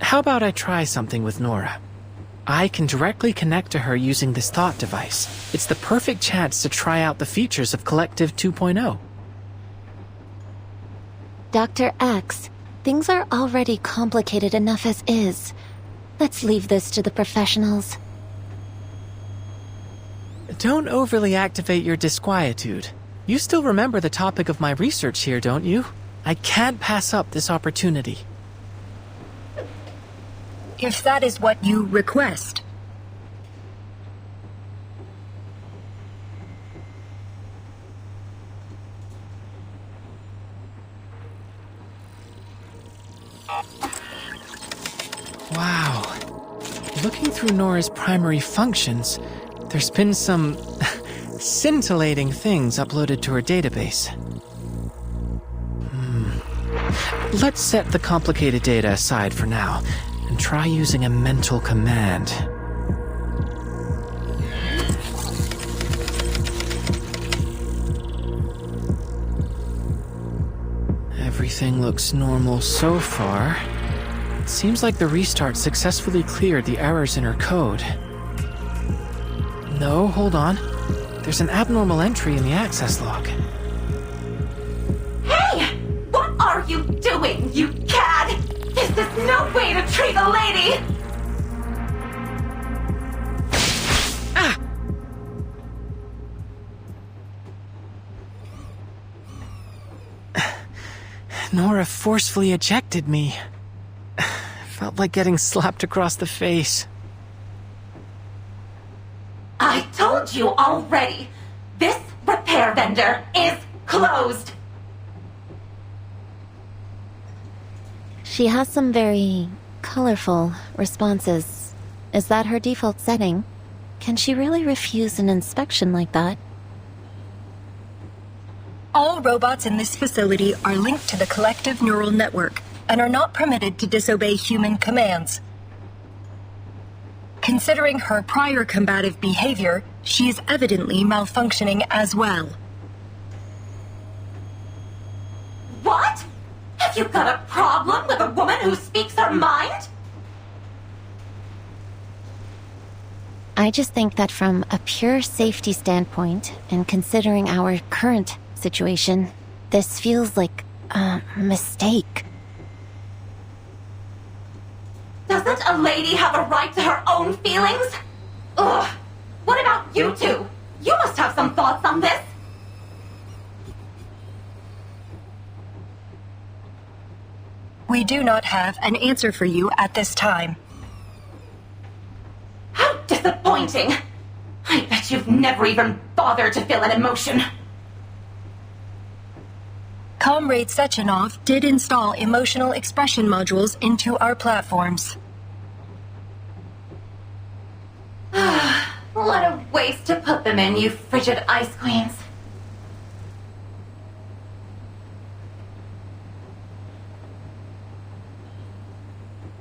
How about I try something with Nora? I can directly connect to her using this thought device. It's the perfect chance to try out the features of Collective 2.0. Dr. X, things are already complicated enough as is. Let's leave this to the professionals. Don't overly activate your disquietude. You still remember the topic of my research here, don't you? I can't pass up this opportunity. If that is what you request. Wow. Looking through Nora's primary functions, there's been some scintillating things uploaded to her database. Let's set the complicated data aside for now, and try using a mental command. Everything looks normal so far. It seems like the restart successfully cleared the errors in her code. No, hold on. There's an abnormal entry in the access log. Hey! What are you doing, you cad? This is no way to treat a lady! Ah! Nora forcefully ejected me. Felt like getting slapped across the face. I told you already. This repair vendor is closed. She has some very colorful responses. Is that her default setting? Can she really refuse an inspection like that? All robots in this facility are linked to the collective neural network and are not permitted to disobey human commands. Considering her prior combative behavior, she is evidently malfunctioning as well. What? Have you got a problem with a woman who speaks her mind? I just think that from a pure safety standpoint, and considering our current situation, this feels like a mistake. Doesn't a lady have a right to her own feelings? Ugh. What about you two? You must have some thoughts on this. We do not have an answer for you at this time. How disappointing! I bet you've never even bothered to feel an emotion. Comrade Sechenov did install emotional expression modules into our platforms. What a waste to put them in, you frigid ice queens.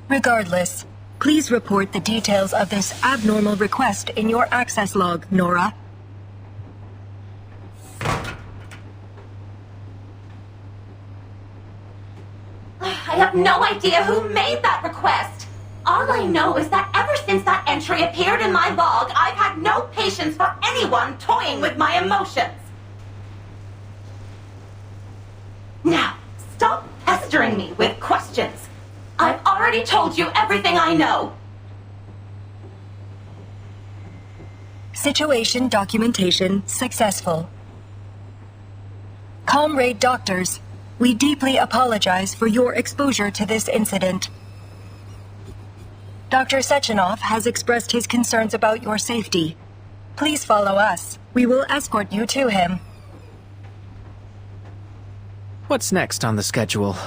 Regardless, please report the details of this abnormal request in your access log, Nora. I have no idea who made that request. All I know is that ever since that entry appeared in my log, I've had no patience for anyone toying with my emotions. Now, stop pestering me with questions. I've already told you everything I know. Situation documentation successful. Comrade Doctors, we deeply apologize for your exposure to this incident. Dr. Sechenov has expressed his concerns about your safety. Please follow us. We will escort you to him. What's next on the schedule?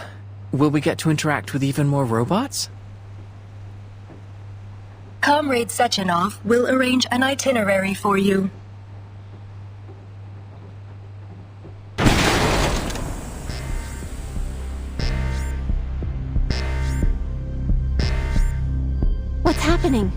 Will we get to interact with even more robots? Comrade Sechenov will arrange an itinerary for you. What's happening?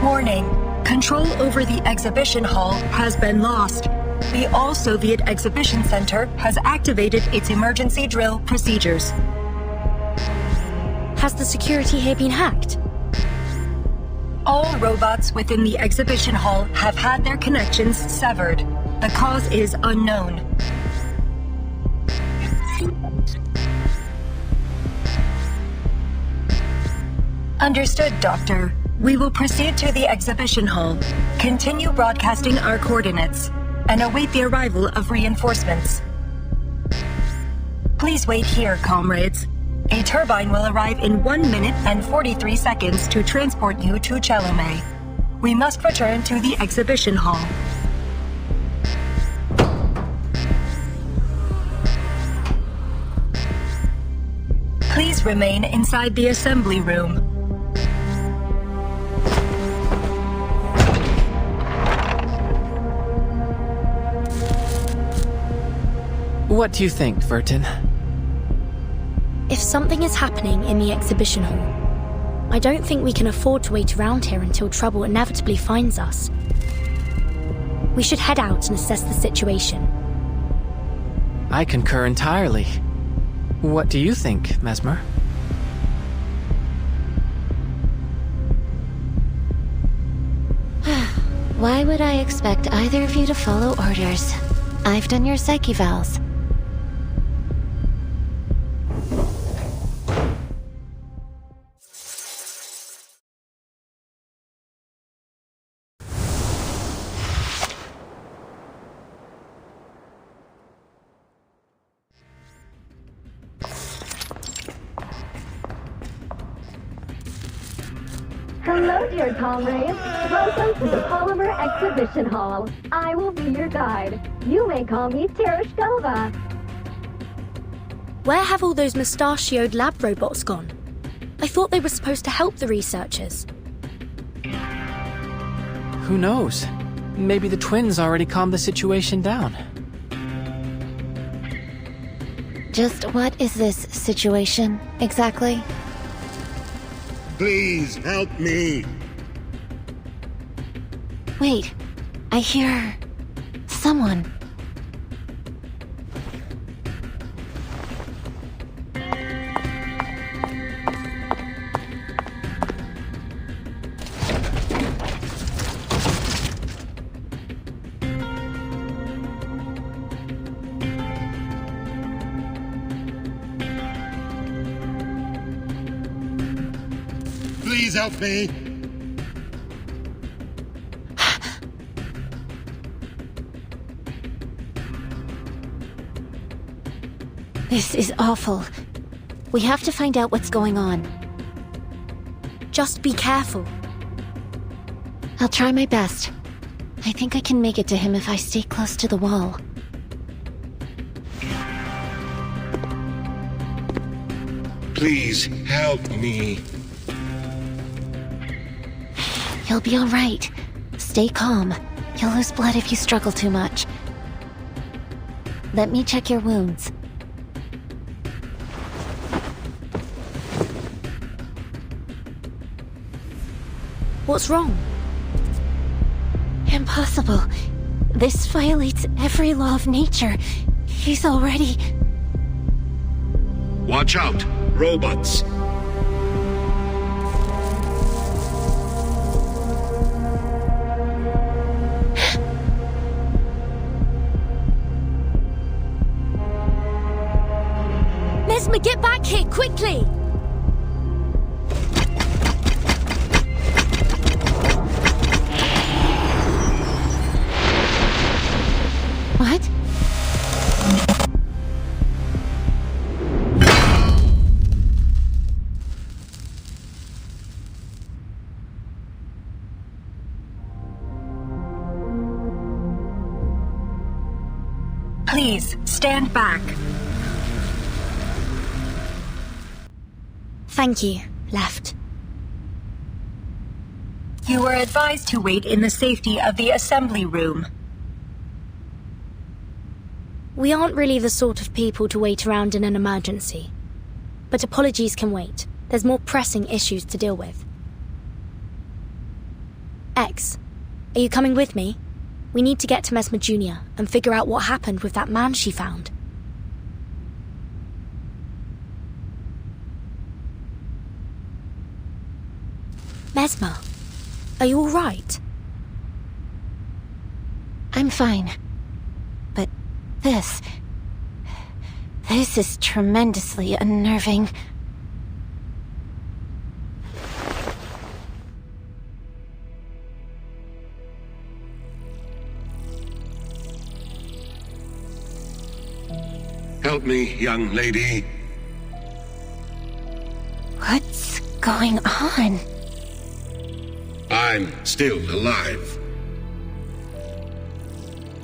Warning. Control over the exhibition hall has been lost. The All-Soviet Exhibition Center has activated its emergency drill procedures. Has the security here been hacked? All robots within the exhibition hall have had their connections severed. The cause is unknown. Understood, Doctor. We will proceed to the exhibition hall, continue broadcasting our coordinates, and await the arrival of reinforcements. Please wait here, comrades. A turbine will arrive in 1 minute and 43 seconds to transport you to Chelome. We must return to the exhibition hall. Please remain inside the assembly room. What do you think, Vertin? If something is happening in the exhibition hall, I don't think we can afford to wait around here until trouble inevitably finds us. We should head out and assess the situation. I concur entirely. What do you think, Mesmer? Why would I expect either of you to follow orders? I've done your psyche vals. Hello, dear comrades. Welcome to the Polymer Exhibition Hall. I will be your guide. You may call me Tereshkova. Where have all those mustachioed lab robots gone? I thought they were supposed to help the researchers. Who knows? Maybe the twins already calmed the situation down. Just what is this situation, exactly? Please help me. Wait, I hear... someone. Please help me. This is awful. We have to find out what's going on. Just be careful. I'll try my best. I think I can make it to him if I stay close to the wall. Please help me. You'll be all right. Stay calm. You'll lose blood if you struggle too much. Let me check your wounds. What's wrong? Impossible. This violates every law of nature. He's already... Watch out, robots. Mesmer, get back here, quickly! What? Please, stand back. Thank you. Left. You were advised to wait in the safety of the assembly room. We aren't really the sort of people to wait around in an emergency. But apologies can wait. There's more pressing issues to deal with. X, are you coming with me? We need to get to Mesmer Jr. and figure out what happened with that man she found. Mesmer, are you alright? I'm fine. But this is tremendously unnerving. Help me, young lady. What's going on? I'm still alive.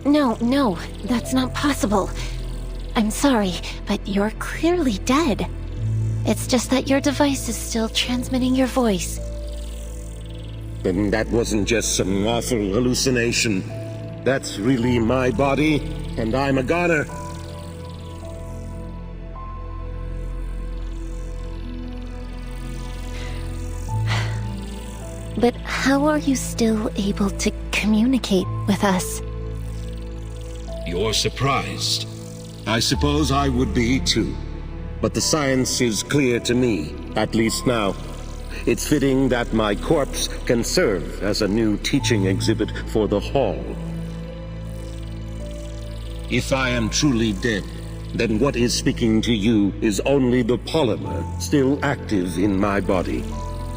No, that's not possible. I'm sorry, but you're clearly dead. It's just that your device is still transmitting your voice. Then that wasn't just some awful hallucination. That's really my body, and I'm a goner. But how are you still able to communicate with us? You're surprised. I suppose I would be too. But the science is clear to me, at least now. It's fitting that my corpse can serve as a new teaching exhibit for the Hall. If I am truly dead, then what is speaking to you is only the polymer still active in my body.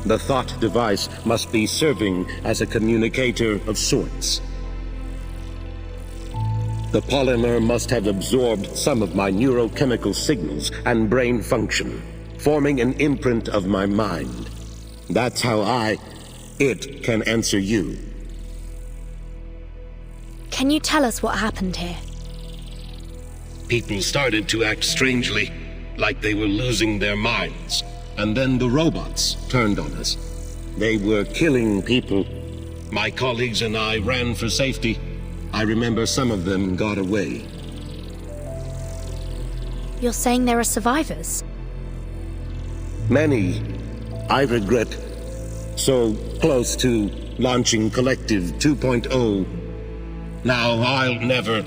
The thought device must be serving as a communicator of sorts. The polymer must have absorbed some of my neurochemical signals and brain function, forming an imprint of my mind. That's how it can answer you. Can you tell us what happened here? People started to act strangely, like they were losing their minds. And then the robots turned on us. They were killing people. My colleagues and I ran for safety. I remember some of them got away. You're saying there are survivors? Many. I regret. So close to launching Collective 2.0. Now I'll never...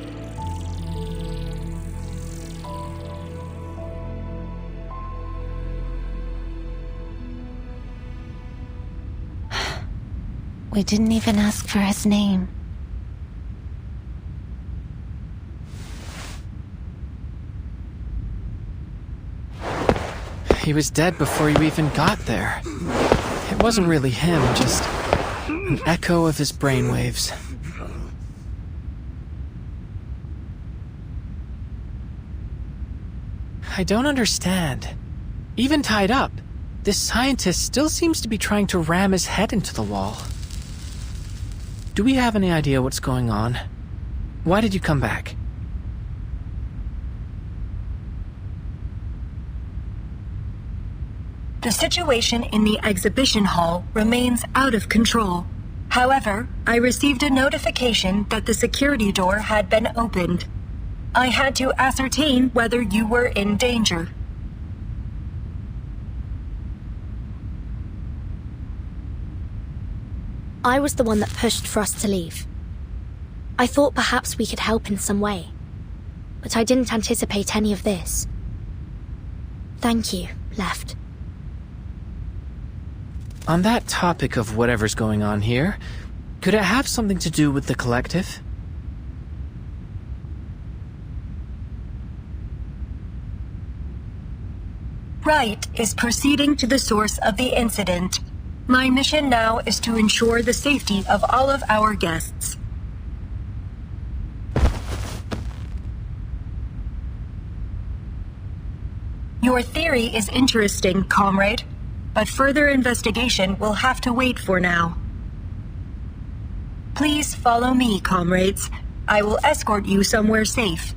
We didn't even ask for his name. He was dead before you even got there. It wasn't really him, just an echo of his brainwaves. I don't understand. Even tied up, this scientist still seems to be trying to ram his head into the wall. Do we have any idea what's going on? Why did you come back? The situation in the exhibition hall remains out of control. However, I received a notification that the security door had been opened. I had to ascertain whether you were in danger. I was the one that pushed for us to leave. I thought perhaps we could help in some way, but I didn't anticipate any of this. Thank you, Left. On that topic of whatever's going on here, could it have something to do with the Collective? Wright is proceeding to the source of the incident. My mission now is to ensure the safety of all of our guests. Your theory is interesting, comrade, but further investigation will have to wait for now. Please follow me, comrades. I will escort you somewhere safe.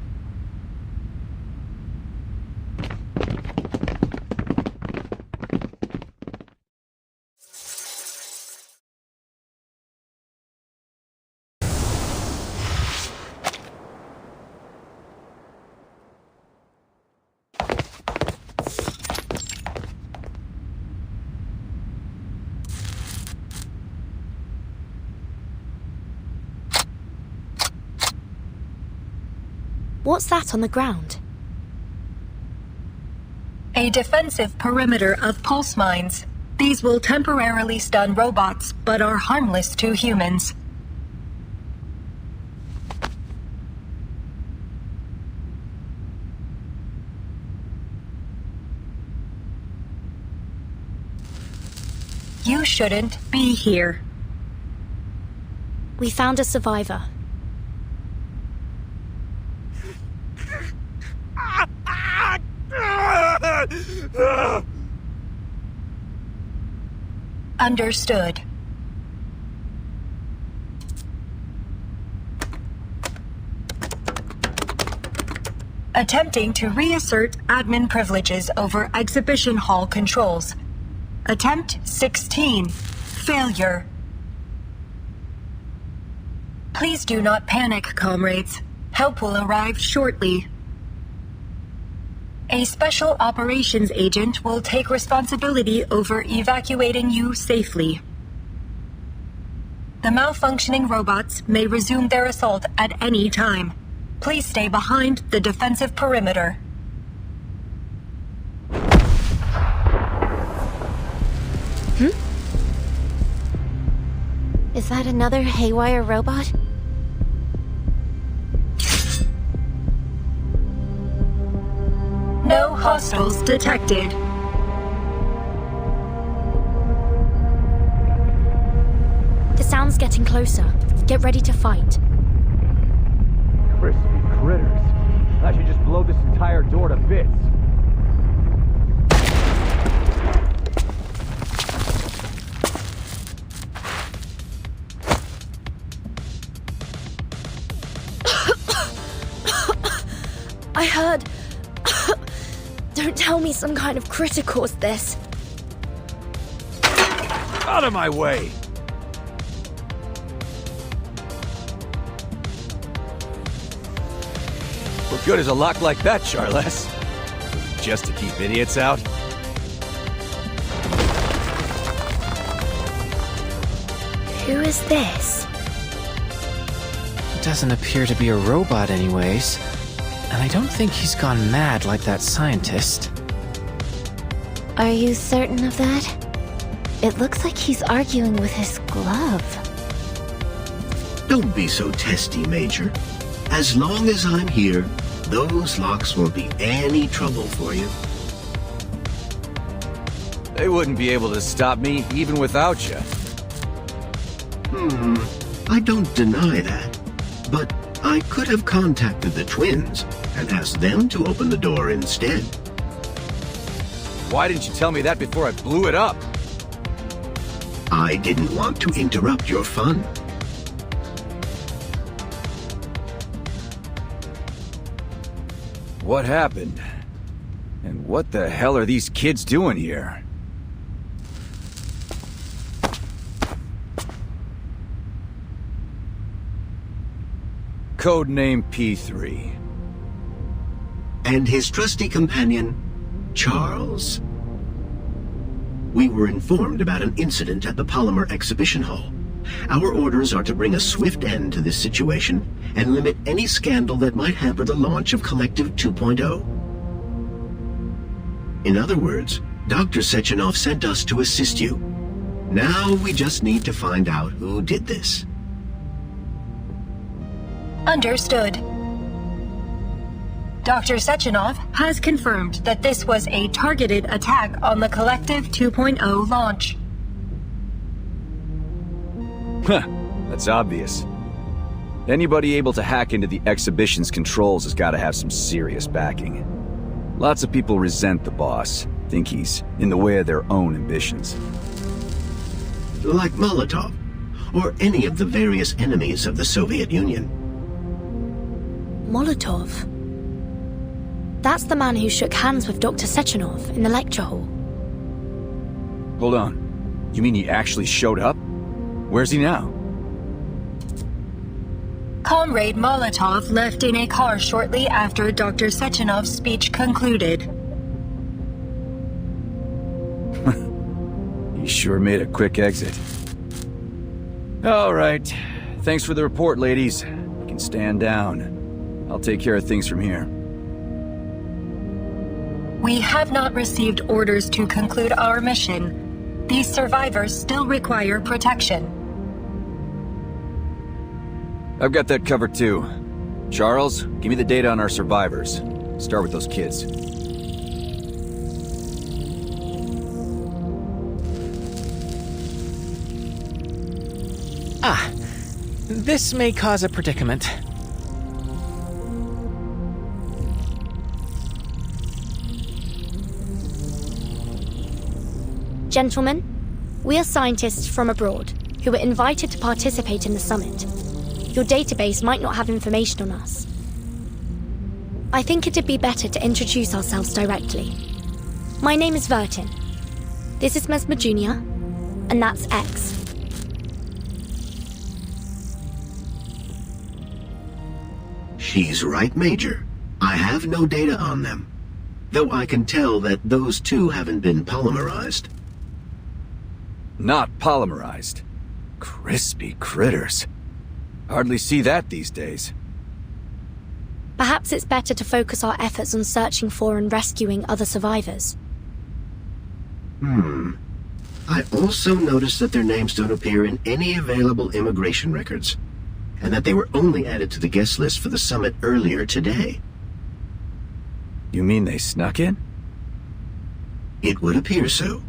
What's that on the ground? A defensive perimeter of pulse mines. These will temporarily stun robots, but are harmless to humans. You shouldn't be here. We found a survivor. Understood. Attempting to reassert admin privileges over exhibition hall controls. Attempt 16. Failure. Please do not panic, comrades. Help will arrive shortly. A special operations agent will take responsibility over evacuating you safely. The malfunctioning robots may resume their assault at any time. Please stay behind the defensive perimeter. Is that another haywire robot? No hostiles detected. The sound's getting closer. Get ready to fight. Crispy critters. I should just blow this entire door to bits. I heard... Don't tell me some kind of critter caused this. Out of my way! What good is a lock like that, Charles? Just to keep idiots out? Who is this? It doesn't appear to be a robot anyways. And I don't think he's gone mad like that scientist. Are you certain of that? It looks like he's arguing with his glove. Don't be so testy, Major. As long as I'm here, those locks won't be any trouble for you. They wouldn't be able to stop me even without you. I don't deny that. But I could have contacted the twins and asked them to open the door instead. Why didn't you tell me that before I blew it up? I didn't want to interrupt your fun. What happened? And what the hell are these kids doing here? Codename P3. And his trusty companion, Charles. We were informed about an incident at the Polymer Exhibition Hall. Our orders are to bring a swift end to this situation and limit any scandal that might hamper the launch of Collective 2.0. In other words, Dr. Sechenov sent us to assist you. Now we just need to find out who did this. Understood. Dr. Sechenov has confirmed that this was a targeted attack on the Collective 2.0 launch. That's obvious. Anybody able to hack into the exhibition's controls has got to have some serious backing. Lots of people resent the boss, think he's in the way of their own ambitions. Like Molotov, or any of the various enemies of the Soviet Union. Molotov? That's the man who shook hands with Dr. Sechenov in the lecture hall. Hold on. You mean he actually showed up? Where's he now? Comrade Molotov left in a car shortly after Dr. Sechenov's speech concluded. He sure made a quick exit. All right. Thanks for the report, ladies. You can stand down. I'll take care of things from here. We have not received orders to conclude our mission. These survivors still require protection. I've got that covered too. Charles, give me the data on our survivors. Start with those kids. This may cause a predicament. Gentlemen, we are scientists from abroad who were invited to participate in the summit. Your database might not have information on us. I think it'd be better to introduce ourselves directly. My name is Vertin. This is Mesmer Jr., and that's X. She's right, Major. I have no data on them. Though I can tell that those two haven't been polymerized. Not polymerized. Crispy critters. Hardly see that these days. Perhaps it's better to focus our efforts on searching for and rescuing other survivors. I also noticed that their names don't appear in any available immigration records, and that they were only added to the guest list for the summit earlier today. You mean they snuck in? It would appear so.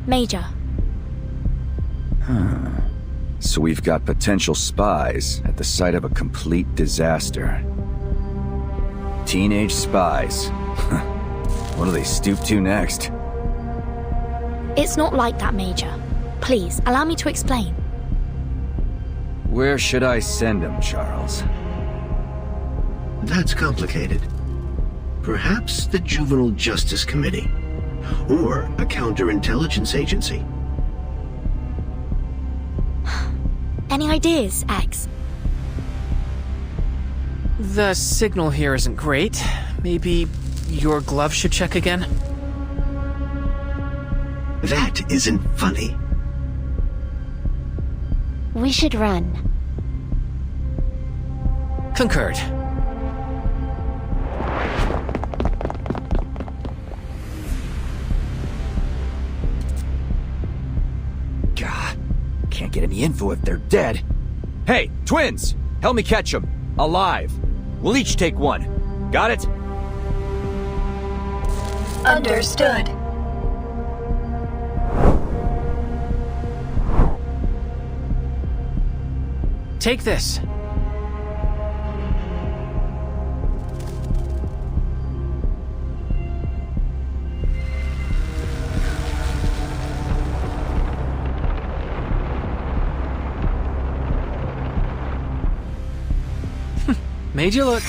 Major. So we've got potential spies at the site of a complete disaster. Teenage spies. What do they stoop to next? It's not like that, Major. Please, allow me to explain. Where should I send them, Charles? That's complicated. Perhaps the Juvenile Justice Committee, or a counterintelligence agency. Any ideas, X? The signal here isn't great. Maybe your glove should check again? That isn't funny. We should run. Concurred. God, can't get any info if they're dead. Hey, twins! Help me catch them. Alive. We'll each take one. Got it? Understood. Take this. Made you look.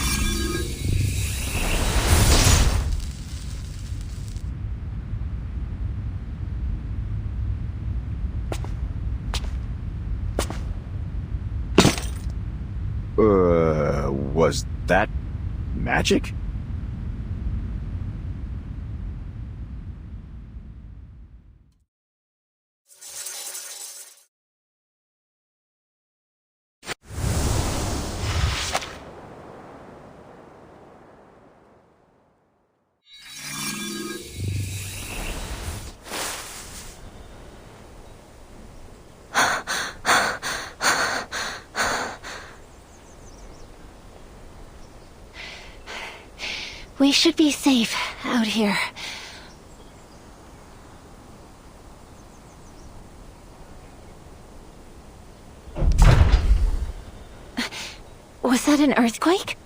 Was that magic? We should be safe out here. Was that an earthquake?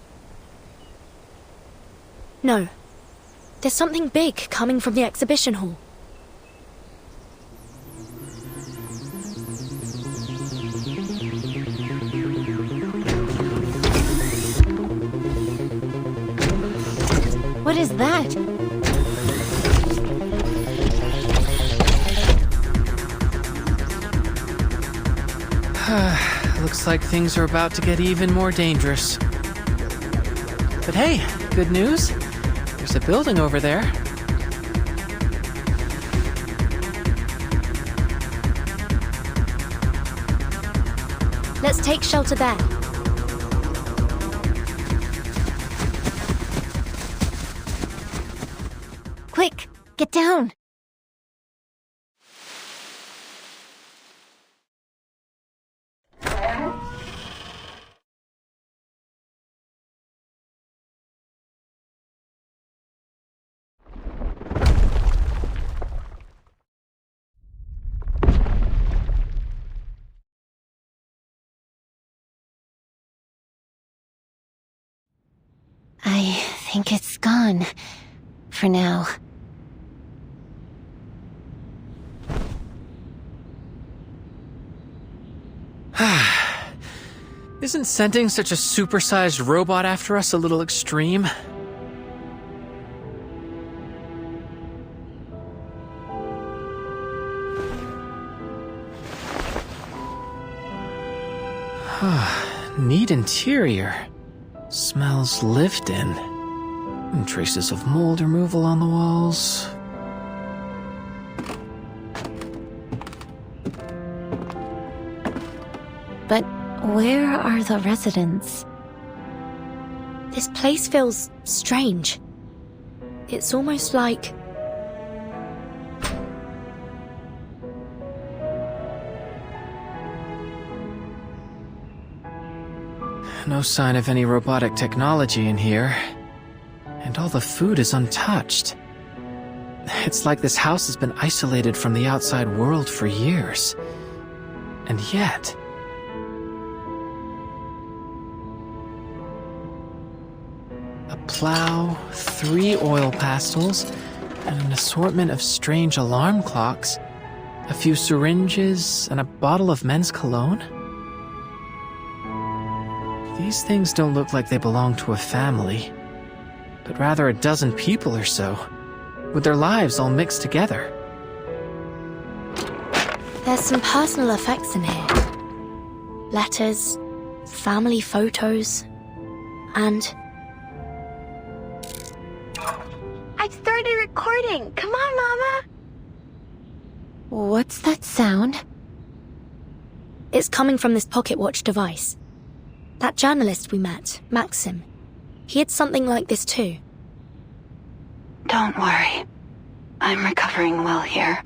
No. There's something big coming from the exhibition hall. What is that? Looks like things are about to get even more dangerous. But hey, good news. There's a building over there. Let's take shelter there. Quick, get down! I think it's gone. For now. Isn't sending such a supersized robot after us a little extreme? Neat interior. Smells lived in. And traces of mold removal on the walls. But where are the residents? This place feels strange. It's almost like... No sign of any robotic technology in here. And all the food is untouched. It's like this house has been isolated from the outside world for years. And yet... a plow, 3 oil pastels, and an assortment of strange alarm clocks, a few syringes, and a bottle of men's cologne? These things don't look like they belong to a family, but rather a dozen people or so, with their lives all mixed together. There's some personal effects in here. Letters, family photos, and... I've started recording. Come on, Mama. What's that sound? It's coming from this pocket watch device. That journalist we met, Maxim, he had something like this too. Don't worry. I'm recovering well here.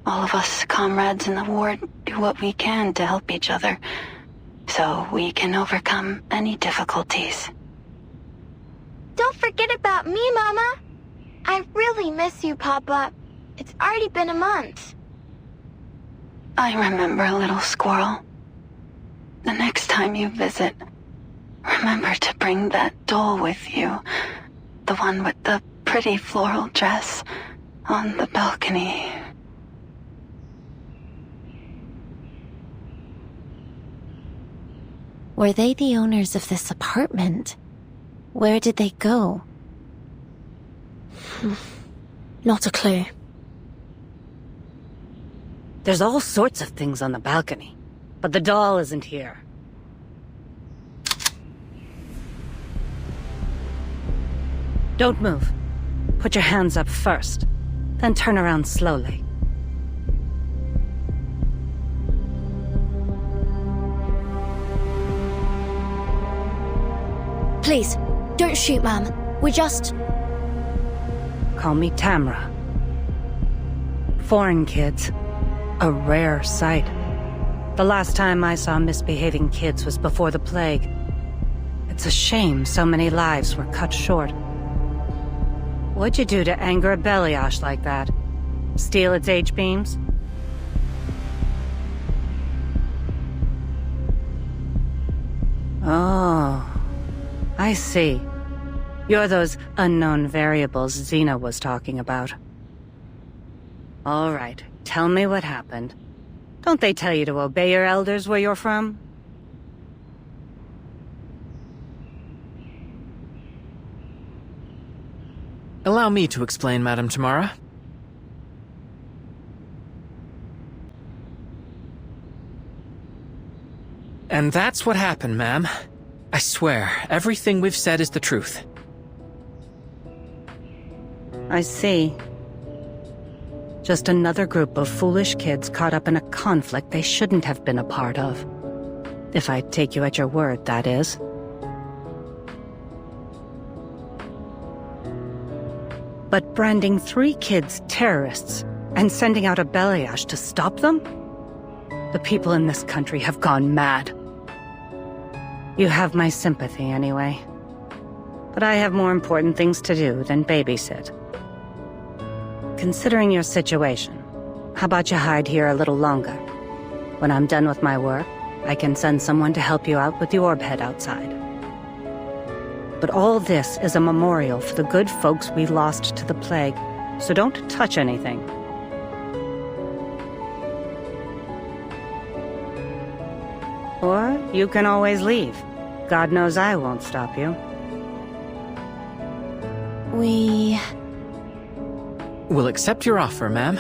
All of us comrades in the ward do what we can to help each other, so we can overcome any difficulties. Don't forget about me, Mama. I really miss you, Papa. It's already been a month. I remember, little squirrel. The next time you visit, remember to bring that doll with you. The one with the pretty floral dress on the balcony. Were they the owners of this apartment? Where did they go? Not a clue. There's all sorts of things on the balcony, but the doll isn't here. Don't move. Put your hands up first, then turn around slowly. Please, don't shoot, ma'am. We just... Call me Tamra. Foreign kids. A rare sight. The last time I saw misbehaving kids was before the plague. It's a shame so many lives were cut short. What'd you do to anger a Beliash like that? Steal its H-beams? Oh, I see. You're those unknown variables Xena was talking about. All right, tell me what happened. Don't they tell you to obey your elders where you're from? Allow me to explain, Madam Tamara. And that's what happened, ma'am. I swear, everything we've said is the truth. I see. Just another group of foolish kids caught up in a conflict they shouldn't have been a part of. If I take you at your word, that is. But branding 3 kids terrorists and sending out a balayage to stop them? The people in this country have gone mad. You have my sympathy anyway. But I have more important things to do than babysit. Considering your situation, how about you hide here a little longer? When I'm done with my work, I can send someone to help you out with the orb head outside. But all this is a memorial for the good folks we lost to the plague, so don't touch anything. Or you can always leave. God knows I won't stop you. We'll accept your offer, ma'am.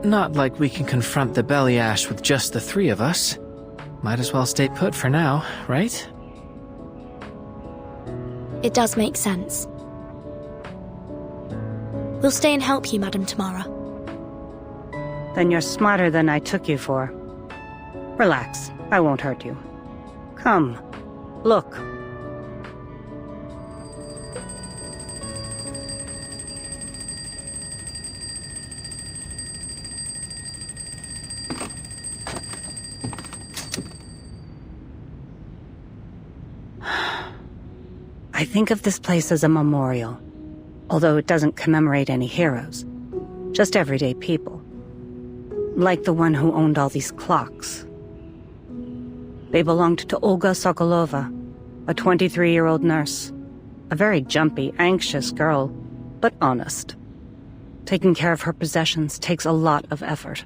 Not like we can confront the Balayage with just the 3 of us. Might as well stay put for now, right? It does make sense. We'll stay and help you, Madam Tamara. Then you're smarter than I took you for. Relax, I won't hurt you. Come, look. I think of this place as a memorial, although it doesn't commemorate any heroes, just everyday people. Like the one who owned all these clocks. They belonged to Olga Sokolova, a 23-year-old nurse. A very jumpy, anxious girl, but honest. Taking care of her possessions takes a lot of effort.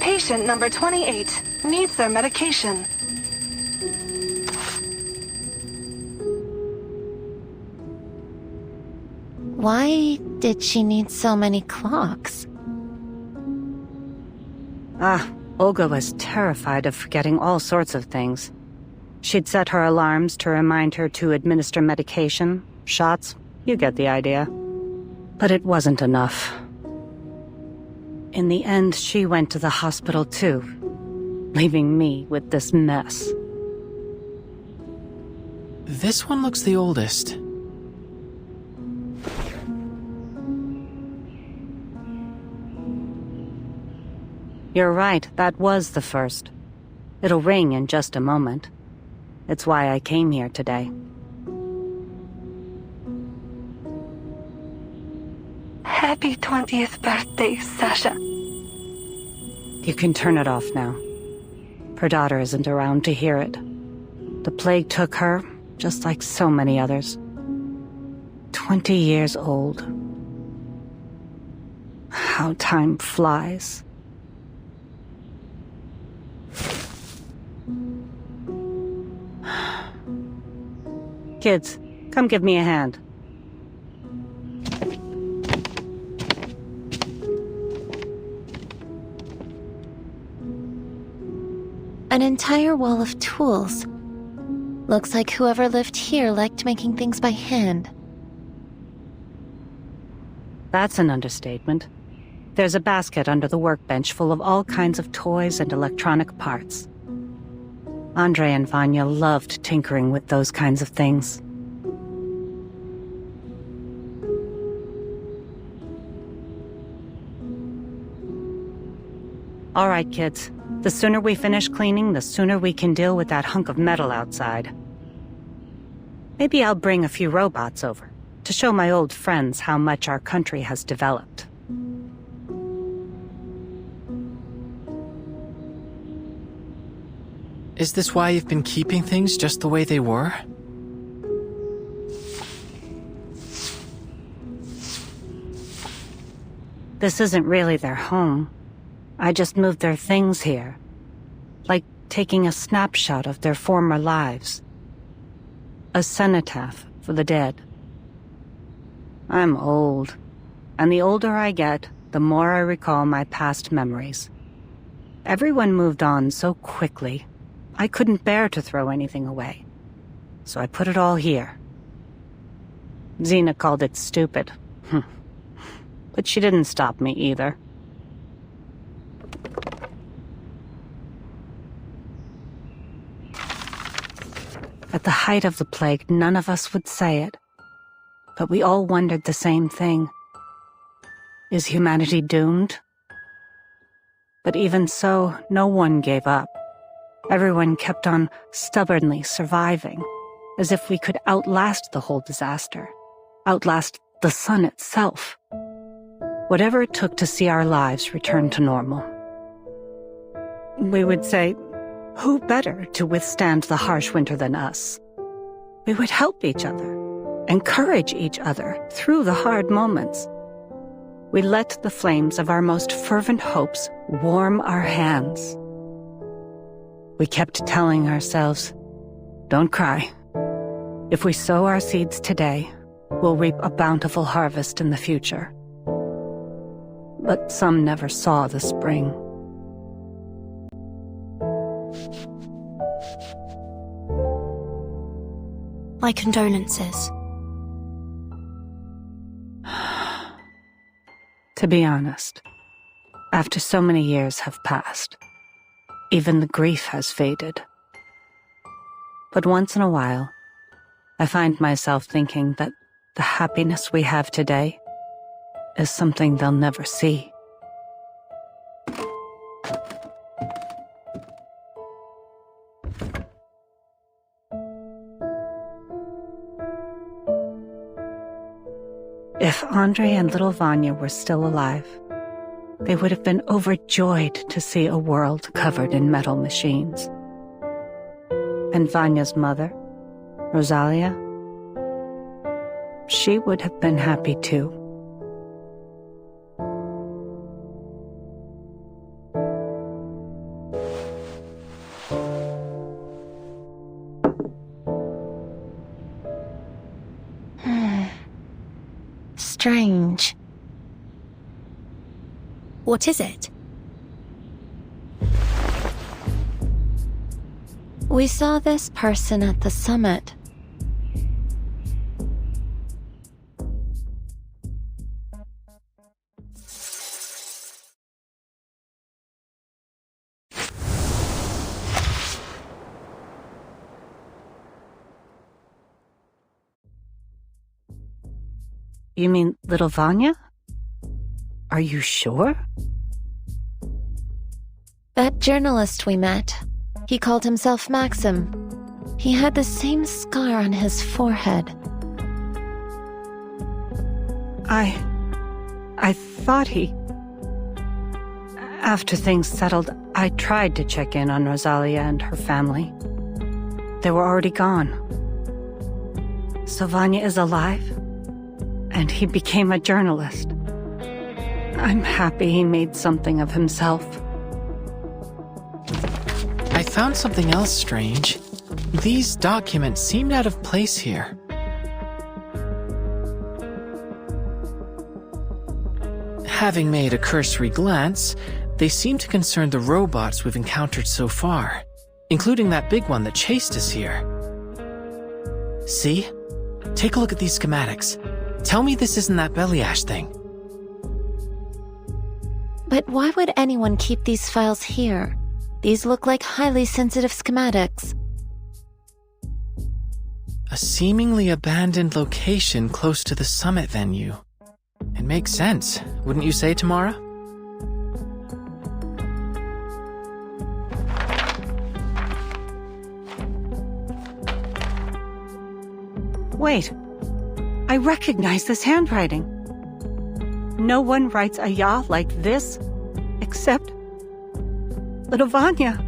Patient number 28 needs their medication. Why did she need so many clocks? Olga was terrified of forgetting all sorts of things. She'd set her alarms to remind her to administer medication, shots, you get the idea. But it wasn't enough. In the end, she went to the hospital too, leaving me with this mess. This one looks the oldest. You're right, that was the first. It'll ring in just a moment. It's why I came here today. Happy 20th birthday, Sasha. You can turn it off now. Her daughter isn't around to hear it. The plague took her, just like so many others. 20 years old. How time flies. Kids, come give me a hand. An entire wall of tools. Looks like whoever lived here liked making things by hand. That's an understatement. There's a basket under the workbench full of all kinds of toys and electronic parts. Andre and Vanya loved tinkering with those kinds of things. All right, kids. The sooner we finish cleaning, the sooner we can deal with that hunk of metal outside. Maybe I'll bring a few robots over, to show my old friends how much our country has developed. Is this why you've been keeping things just the way they were? This isn't really their home. I just moved their things here. Like taking a snapshot of their former lives. A cenotaph for the dead. I'm old, and the older I get, the more I recall my past memories. Everyone moved on so quickly. I couldn't bear to throw anything away. So I put it all here. Xena called it stupid. But she didn't stop me either. At the height of the plague, none of us would say it. But we all wondered the same thing. Is humanity doomed? But even so, no one gave up. Everyone kept on stubbornly surviving, as if we could outlast the whole disaster, outlast the sun itself. Whatever it took to see our lives return to normal. We would say, who better to withstand the harsh winter than us? We would help each other, encourage each other through the hard moments. We let the flames of our most fervent hopes warm our hands. We kept telling ourselves, don't cry. If we sow our seeds today, we'll reap a bountiful harvest in the future. But some never saw the spring. My condolences. To be honest, after so many years have passed, even the grief has faded. But once in a while, I find myself thinking that the happiness we have today is something they'll never see. If Andre and little Vanya were still alive, they would have been overjoyed to see a world covered in metal machines. And Vanya's mother, Rosalia, she would have been happy too. Strange. What is it? We saw this person at the summit. You mean little Vanya? Are you sure? That journalist we met, he called himself Maxim. He had the same scar on his forehead. I thought he... After things settled, I tried to check in on Rosalia and her family. They were already gone. So Vanya is alive? And he became a journalist. I'm happy he made something of himself. I found something else strange. These documents seemed out of place here. Having made a cursory glance, they seem to concern the robots we've encountered so far, including that big one that chased us here. See? Take a look at these schematics. Tell me this isn't that belly ash thing. But why would anyone keep these files here? These look like highly sensitive schematics. A seemingly abandoned location close to the summit venue. It makes sense, wouldn't you say, Tamara? Wait. I recognize this handwriting. No one writes a ya like this, except little Vanya.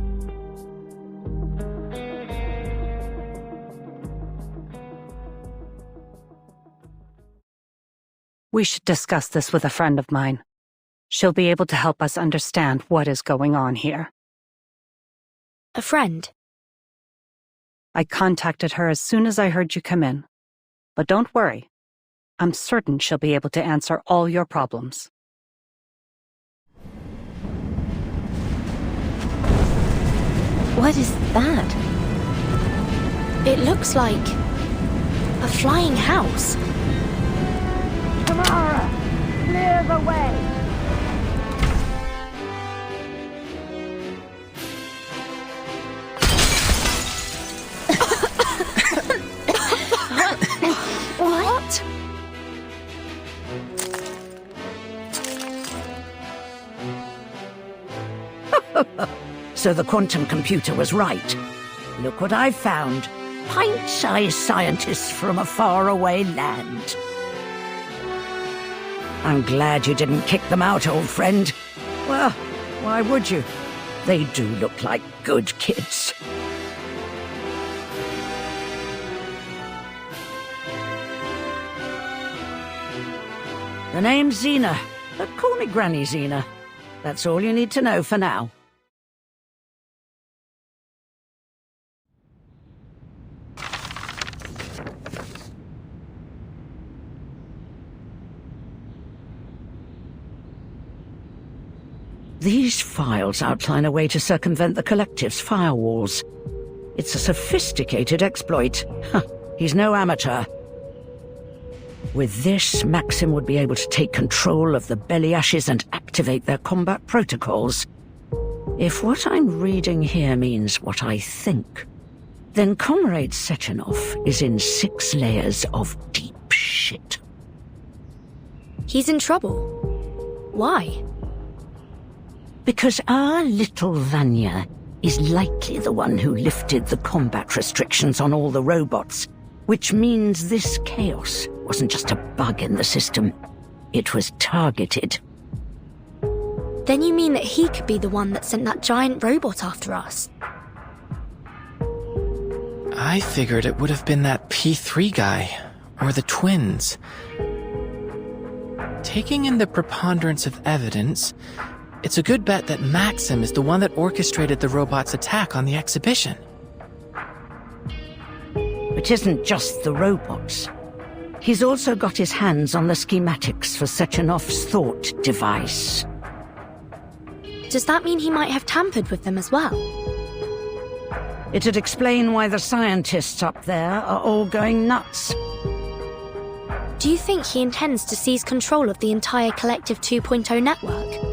We should discuss this with a friend of mine. She'll be able to help us understand what is going on here. A friend? I contacted her as soon as I heard you come in. But don't worry. I'm certain she'll be able to answer all your problems. What is that? It looks like a flying house. Tamara, clear the way! What? So the quantum computer was right. Look what I've found. Pint-sized scientists from a faraway land. I'm glad you didn't kick them out, old friend. Well, why would you? They do look like good kids. The name's Xena, but call me Granny Xena. That's all you need to know for now. These files outline a way to circumvent the Collective's firewalls. It's a sophisticated exploit. He's no amateur. With this, Maxim would be able to take control of the Belly Ashes and activate their combat protocols. If what I'm reading here means what I think, then Comrade Sechenov is in 6 layers of deep shit. He's in trouble. Why? Because our little Vanya is likely the one who lifted the combat restrictions on all the robots, which means this chaos wasn't just a bug in the system. It was targeted. Then you mean that he could be the one that sent that giant robot after us? I figured it would have been that P3 guy, or the twins. Taking in the preponderance of evidence, it's a good bet that Maxim is the one that orchestrated the robot's attack on the exhibition. It isn't just the robots. He's also got his hands on the schematics for Sechenov's thought device. Does that mean he might have tampered with them as well? It'd explain why the scientists up there are all going nuts. Do you think he intends to seize control of the entire Collective 2.0 network?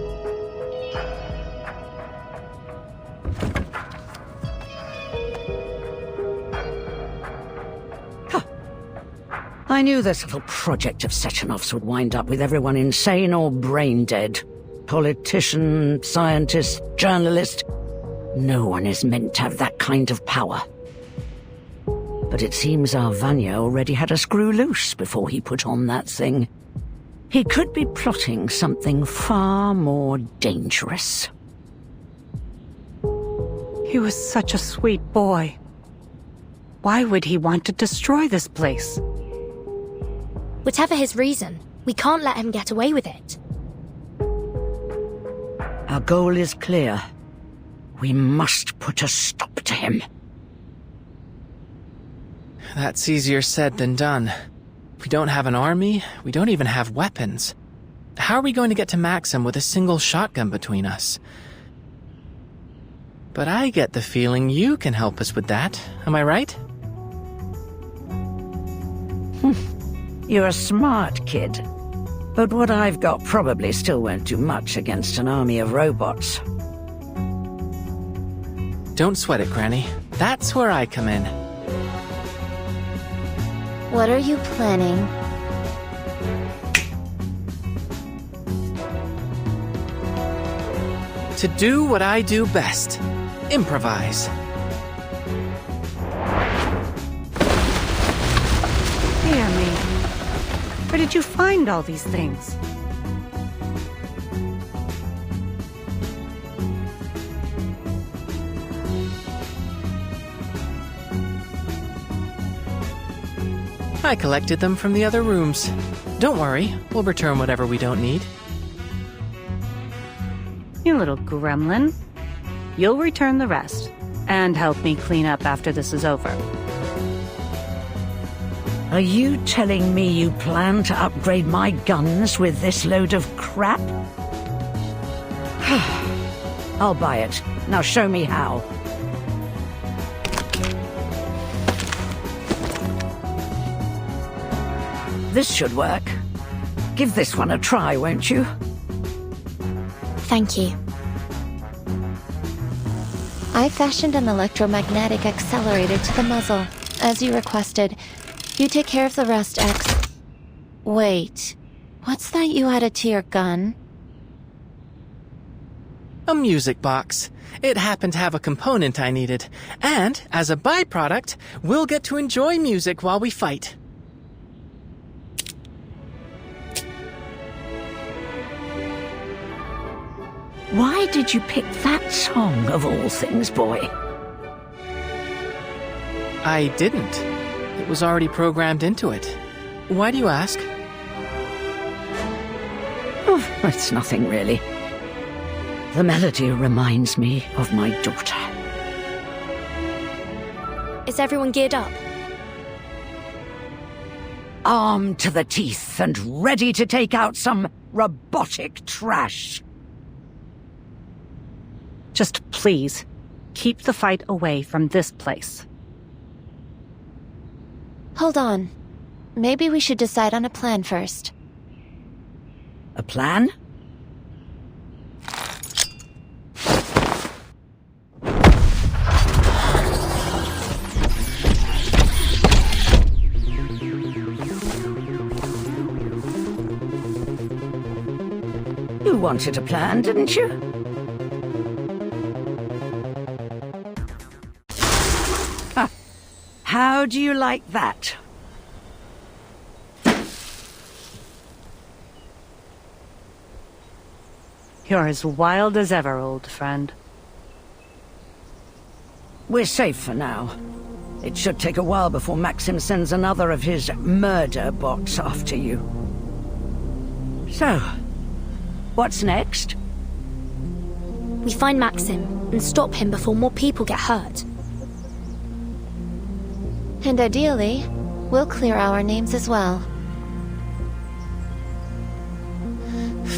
I knew this little project of Sechenov's would wind up with everyone insane or brain dead. Politician, scientist, journalist. No one is meant to have that kind of power. But it seems our Vanya already had a screw loose before he put on that thing. He could be plotting something far more dangerous. He was such a sweet boy. Why would he want to destroy this place? Whatever his reason, we can't let him get away with it. Our goal is clear. We must put a stop to him. That's easier said than done. We don't have an army, we don't even have weapons. How are we going to get to Maxim with a single shotgun between us? But I get the feeling you can help us with that, am I right? You're a smart kid. But what I've got probably still won't do much against an army of robots. Don't sweat it, Granny. That's where I come in. What are you planning? To do what I do best. Improvise. Dear me. Where did you find all these things? I collected them from the other rooms. Don't worry, we'll return whatever we don't need. You little gremlin. You'll return the rest, and help me clean up after this is over. Are you telling me you plan to upgrade my guns with this load of crap? I'll buy it. Now show me how. This should work. Give this one a try, won't you? Thank you. I fashioned an electromagnetic accelerator to the muzzle, as you requested. You take care of the rest, X. Wait, what's that you added to your gun? A music box. It happened to have a component I needed. And, as a byproduct, we'll get to enjoy music while we fight. Why did you pick that song, of all things, boy? I didn't. It was already programmed into it. Why do you ask? Oh, it's nothing, really. The melody reminds me of my daughter. Is everyone geared up? Armed to the teeth and ready to take out some robotic trash. Just please, keep the fight away from this place. Hold on. Maybe we should decide on a plan first. A plan? You wanted a plan, didn't you? How do you like that? You're as wild as ever, old friend. We're safe for now. It should take a while before Maxim sends another of his murder bots after you. So, what's next? We find Maxim and stop him before more people get hurt. And ideally, we'll clear our names as well.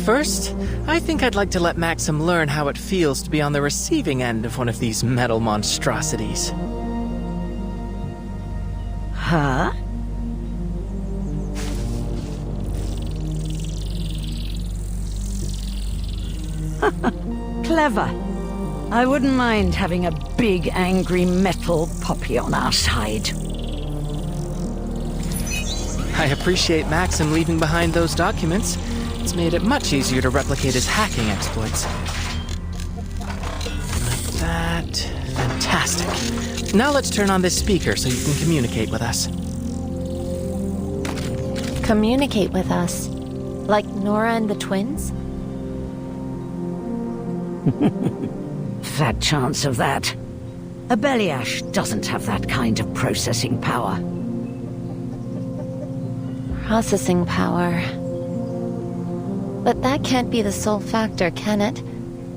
First, I think I'd like to let Maxim learn how it feels to be on the receiving end of one of these metal monstrosities. Huh? Clever. I wouldn't mind having a big, angry metal puppy on our side. I appreciate Maxim leaving behind those documents. It's made it much easier to replicate his hacking exploits. Like that. Fantastic. Now let's turn on this speaker so you can communicate with us. Communicate with us? Like Nora and the twins? Fat chance of that. A Beliash doesn't have that kind of processing power. Processing power. But that can't be the sole factor, can it?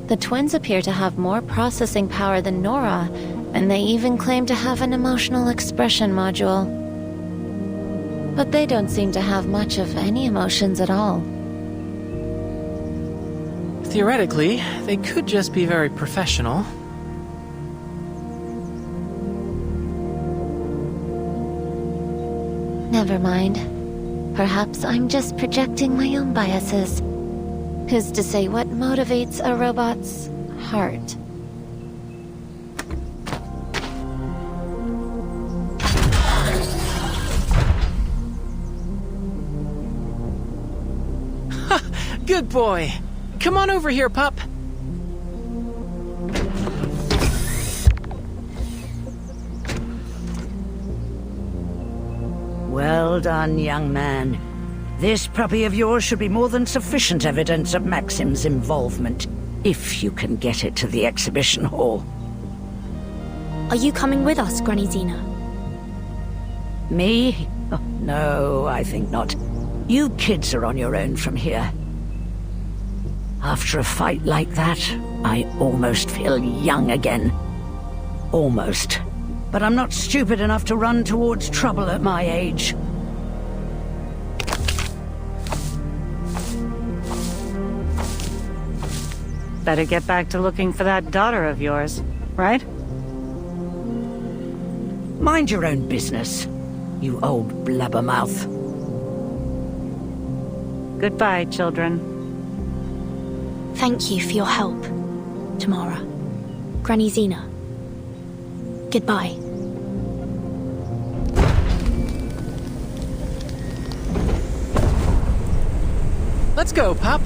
The twins appear to have more processing power than Nora, and they even claim to have an emotional expression module. But they don't seem to have much of any emotions at all. Theoretically, they could just be very professional. Never mind. Perhaps I'm just projecting my own biases. Who's to say what motivates a robot's heart? Good boy. Come on over here, pup. Well done, young man. This puppy of yours should be more than sufficient evidence of Maxim's involvement, if you can get it to the exhibition hall. Are you coming with us, Granny Xena? Me? Oh, no, I think not. You kids are on your own from here. After a fight like that, I almost feel young again. Almost. But I'm not stupid enough to run towards trouble at my age. Better get back to looking for that daughter of yours, right? Mind your own business, you old blabbermouth. Goodbye, children. Thank you for your help, Tamara. Granny Xena. Goodbye. Let's go, Pop.